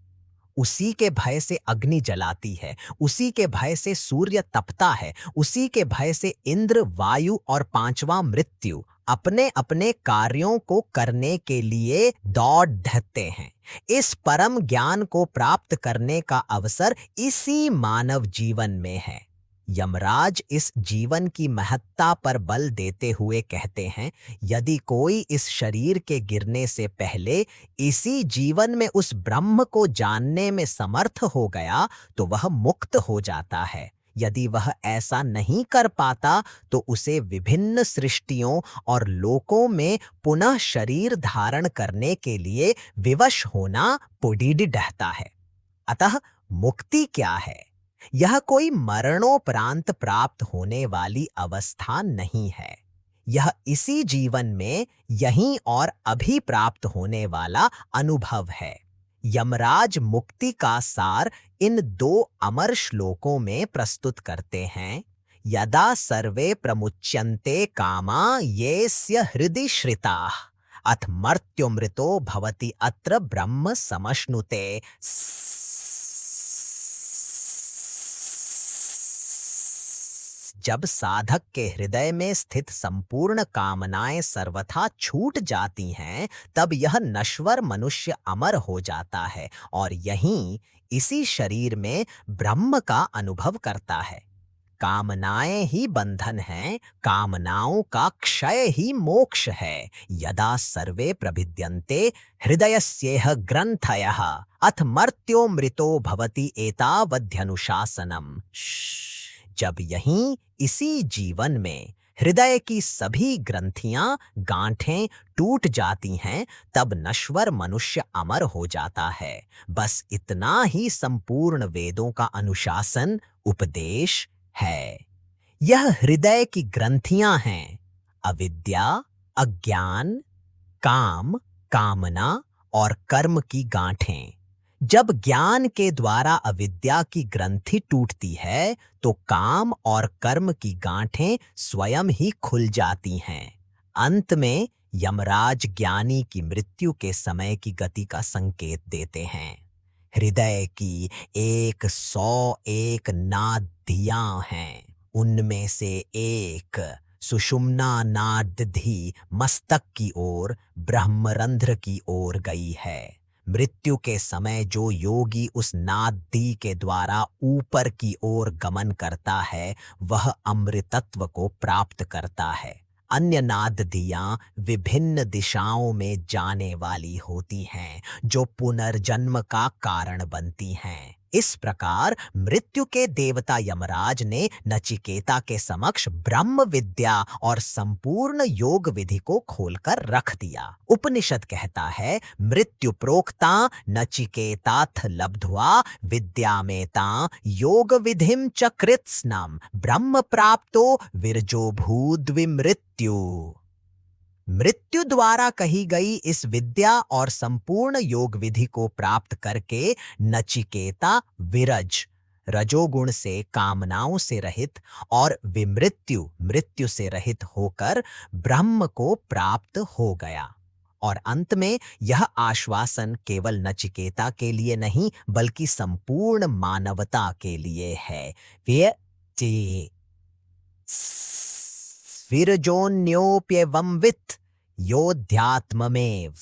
उसी के भय से अग्नि जलाती है, उसी के भय से सूर्य तपता है, उसी के भय से इंद्र, वायु और पांचवा मृत्यु अपने अपने कार्यों को करने के लिए दौड़ धरते हैं। इस परम ज्ञान को प्राप्त करने का अवसर इसी मानव जीवन में है। यमराज इस जीवन की महत्ता पर बल देते हुए कहते हैं, यदि कोई इस शरीर के गिरने से पहले इसी जीवन में उस ब्रह्म को जानने में समर्थ हो गया तो वह मुक्त हो जाता है। यदि वह ऐसा नहीं कर पाता तो उसे विभिन्न सृष्टियों और लोकों में पुनः शरीर धारण करने के लिए विवश होना पुडीड डहता है। अतः मुक्ति क्या है? यह कोई मरणोपरांत प्राप्त होने वाली अवस्था नहीं है। यह इसी जीवन में यहीं और अभी प्राप्त होने वाला अनुभव है। यमराज मुक्ति का सार इन 2 अमर श्लोकों में प्रस्तुत करते हैं। यदा सर्वे प्रमुच्यन्ते कामा येस्य हृदि श्रिताः अथ मर्त्युमृतो भवति अत्र ब्रह्म समश्नुते। जब साधक के हृदय में स्थित संपूर्ण कामनाएं सर्वथा छूट जाती हैं, तब यह नश्वर मनुष्य अमर हो जाता है और यहीं इसी शरीर में ब्रह्म का अनुभव करता है। कामनाएं ही बंधन हैं, कामनाओं का क्षय ही मोक्ष है। यदा सर्वे प्रभिद्यन्ते हृदयस्येह ग्रंथयः अथ मर्त्यो मृतो भवति एतावध्यनुशासनम्। जब यहीं इसी जीवन में हृदय की सभी ग्रंथियां, गांठें टूट जाती हैं, तब नश्वर मनुष्य अमर हो जाता है। बस इतना ही संपूर्ण वेदों का अनुशासन, उपदेश है। यह हृदय की ग्रंथियां हैं, अविद्या, अज्ञान, काम, कामना और कर्म की गांठें। जब ज्ञान के द्वारा अविद्या की ग्रंथि टूटती है, तो काम और कर्म की गांठें स्वयं ही खुल जाती हैं। अंत में यमराज ज्ञानी की मृत्यु के समय की गति का संकेत देते हैं। हृदय की 101 नादियां हैं, उनमें से एक सुषुम्ना नादधि मस्तक की ओर, ब्रह्मरंध्र की ओर गई है। मृत्यु के समय जो योगी उस नादी के द्वारा ऊपर की ओर गमन करता है, वह अमृतत्व को प्राप्त करता है। अन्य नादियां विभिन्न दिशाओं में जाने वाली होती हैं, जो पुनर्जन्म का कारण बनती हैं। इस प्रकार मृत्यु के देवता यमराज ने नचिकेता के समक्ष ब्रह्म विद्या और संपूर्ण योग विधि को खोलकर रख दिया। उपनिषद कहता है, मृत्यु प्रोक्ता नचिकेताथ लब्ध्वा विद्यामेता योग विधिम च कृत्स्नम ब्रह्म प्राप्तो विरजो भूद्विमृत्यु। मृत्यु द्वारा कही गई इस विद्या और संपूर्ण योग विधि को प्राप्त करके नचिकेता विरज, रजोगुण से कामनाओं से रहित, और विमृत्यु, मृत्यु से रहित होकर ब्रह्म को प्राप्त हो गया। और अंत में यह आश्वासन केवल नचिकेता के लिए नहीं, बल्कि संपूर्ण मानवता के लिए है। विरजोन्योप्यवंवित योध्यात्ममेव।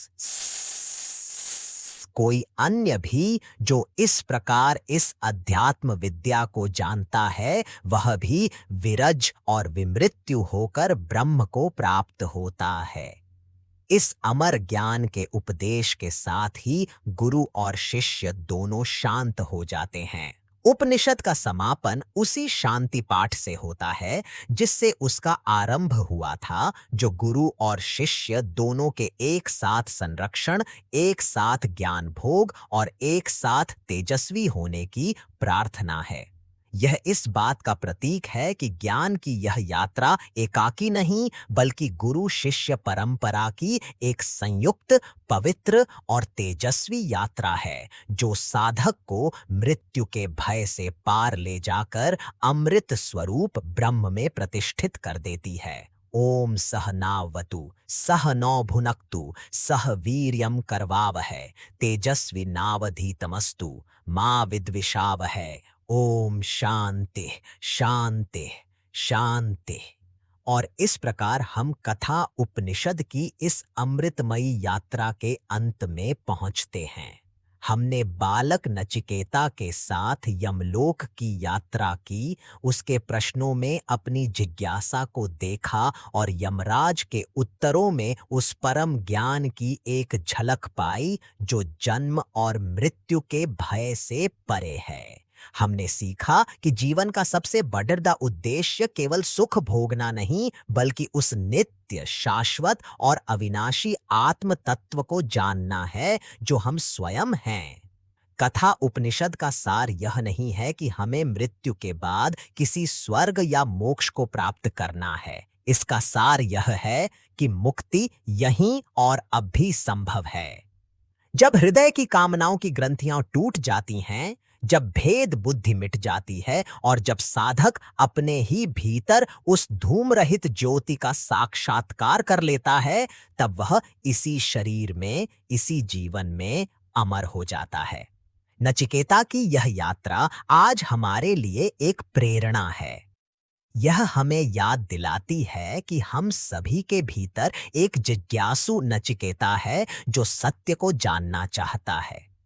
कोई अन्य भी जो इस प्रकार इस अध्यात्म विद्या को जानता है, वह भी विरज और विमृत्यु होकर ब्रह्म को प्राप्त होता है। इस अमर ज्ञान के उपदेश के साथ ही गुरु और शिष्य दोनों शांत हो जाते हैं। उपनिषद का समापन उसी शांति पाठ से होता है जिससे उसका आरंभ हुआ था, जो गुरु और शिष्य दोनों के एक साथ संरक्षण, एक साथ ज्ञान भोग और एक साथ तेजस्वी होने की प्रार्थना है। यह इस बात का प्रतीक है कि ज्ञान की यह यात्रा एकाकी नहीं, बल्कि गुरु शिष्य परंपरा की एक संयुक्त, पवित्र और तेजस्वी यात्रा है, जो साधक को मृत्यु के भय से पार ले जाकर अमृत स्वरूप ब्रह्म में प्रतिष्ठित कर देती है। ओम सहनावतु सह नौ भुनक्तु सह वीर्यम करवावहै तेजस्विनावधीतमस्तु मा विद्विषावहै। ओम शांति शांति शांति। और इस प्रकार हम कथा उपनिषद की इस अमृतमयी यात्रा के अंत में पहुंचते हैं। हमने बालक नचिकेता के साथ यमलोक की यात्रा की, उसके प्रश्नों में अपनी जिज्ञासा को देखा और यमराज के उत्तरों में उस परम ज्ञान की एक झलक पाई जो जन्म और मृत्यु के भय से परे है। हमने सीखा कि जीवन का सबसे बड़ा उद्देश्य केवल सुख भोगना नहीं, बल्कि उस नित्य, शाश्वत और अविनाशी आत्म तत्व को जानना है जो हम स्वयं हैं। कथा उपनिषद का सार यह नहीं है कि हमें मृत्यु के बाद किसी स्वर्ग या मोक्ष को प्राप्त करना है। इसका सार यह है कि मुक्ति यहीं और अब भी संभव है। जब हृदय की कामनाओं की ग्रंथियां टूट जाती हैं, जब भेद बुद्धि मिट जाती है और जब साधक अपने ही भीतर उस धूम रहित ज्योति का साक्षात्कार कर लेता है, तब वह इसी शरीर में, इसी जीवन में अमर हो जाता है। नचिकेता की यह यात्रा आज हमारे लिए एक प्रेरणा है। यह हमें याद दिलाती है कि हम सभी के भीतर एक जिज्ञासु नचिकेता है जो सत्य को जानना चाहता है।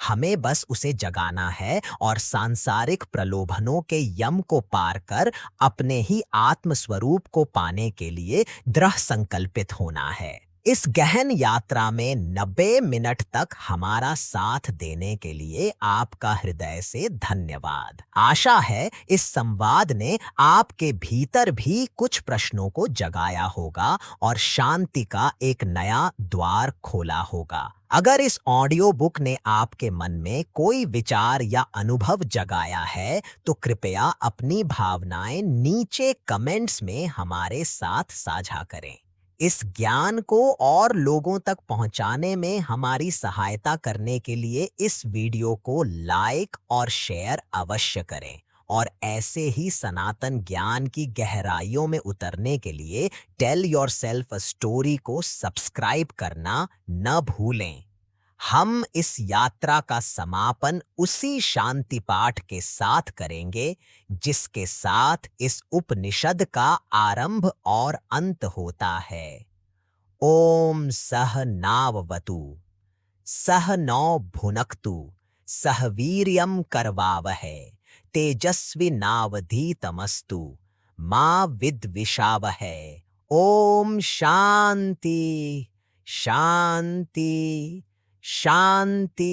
हमें बस उसे जगाना है और सांसारिक प्रलोभनों के यम को पार कर अपने ही आत्म स्वरूप को पाने के लिए दृढ़ संकल्पित होना है। इस गहन यात्रा में 90 मिनट तक हमारा साथ देने के लिए आपका हृदय से धन्यवाद। आशा है इस संवाद ने आपके भीतर भी कुछ प्रश्नों को जगाया होगा और शांति का एक नया द्वार खोला होगा। अगर इस ऑडियो बुक ने आपके मन में कोई विचार या अनुभव जगाया है, तो कृपया अपनी भावनाएं नीचे कमेंट्स में हमारे साथ साझा करें। इस ज्ञान को और लोगों तक पहुंचाने में हमारी सहायता करने के लिए इस वीडियो को लाइक और शेयर अवश्य करें और ऐसे ही सनातन ज्ञान की गहराइयों में उतरने के लिए टेल योरसेल्फ अ स्टोरी को सब्सक्राइब करना न भूलें। हम इस यात्रा का समापन उसी शांति पाठ के साथ करेंगे जिसके साथ इस उपनिषद का आरंभ और अंत होता है। ओम सहनाववतु सह नौ भुनक्तु सह वीर्यम करवावहै तेजस्विनावधीतमस्तु मा विद्विषावहै। ओम शांति शांति शांति।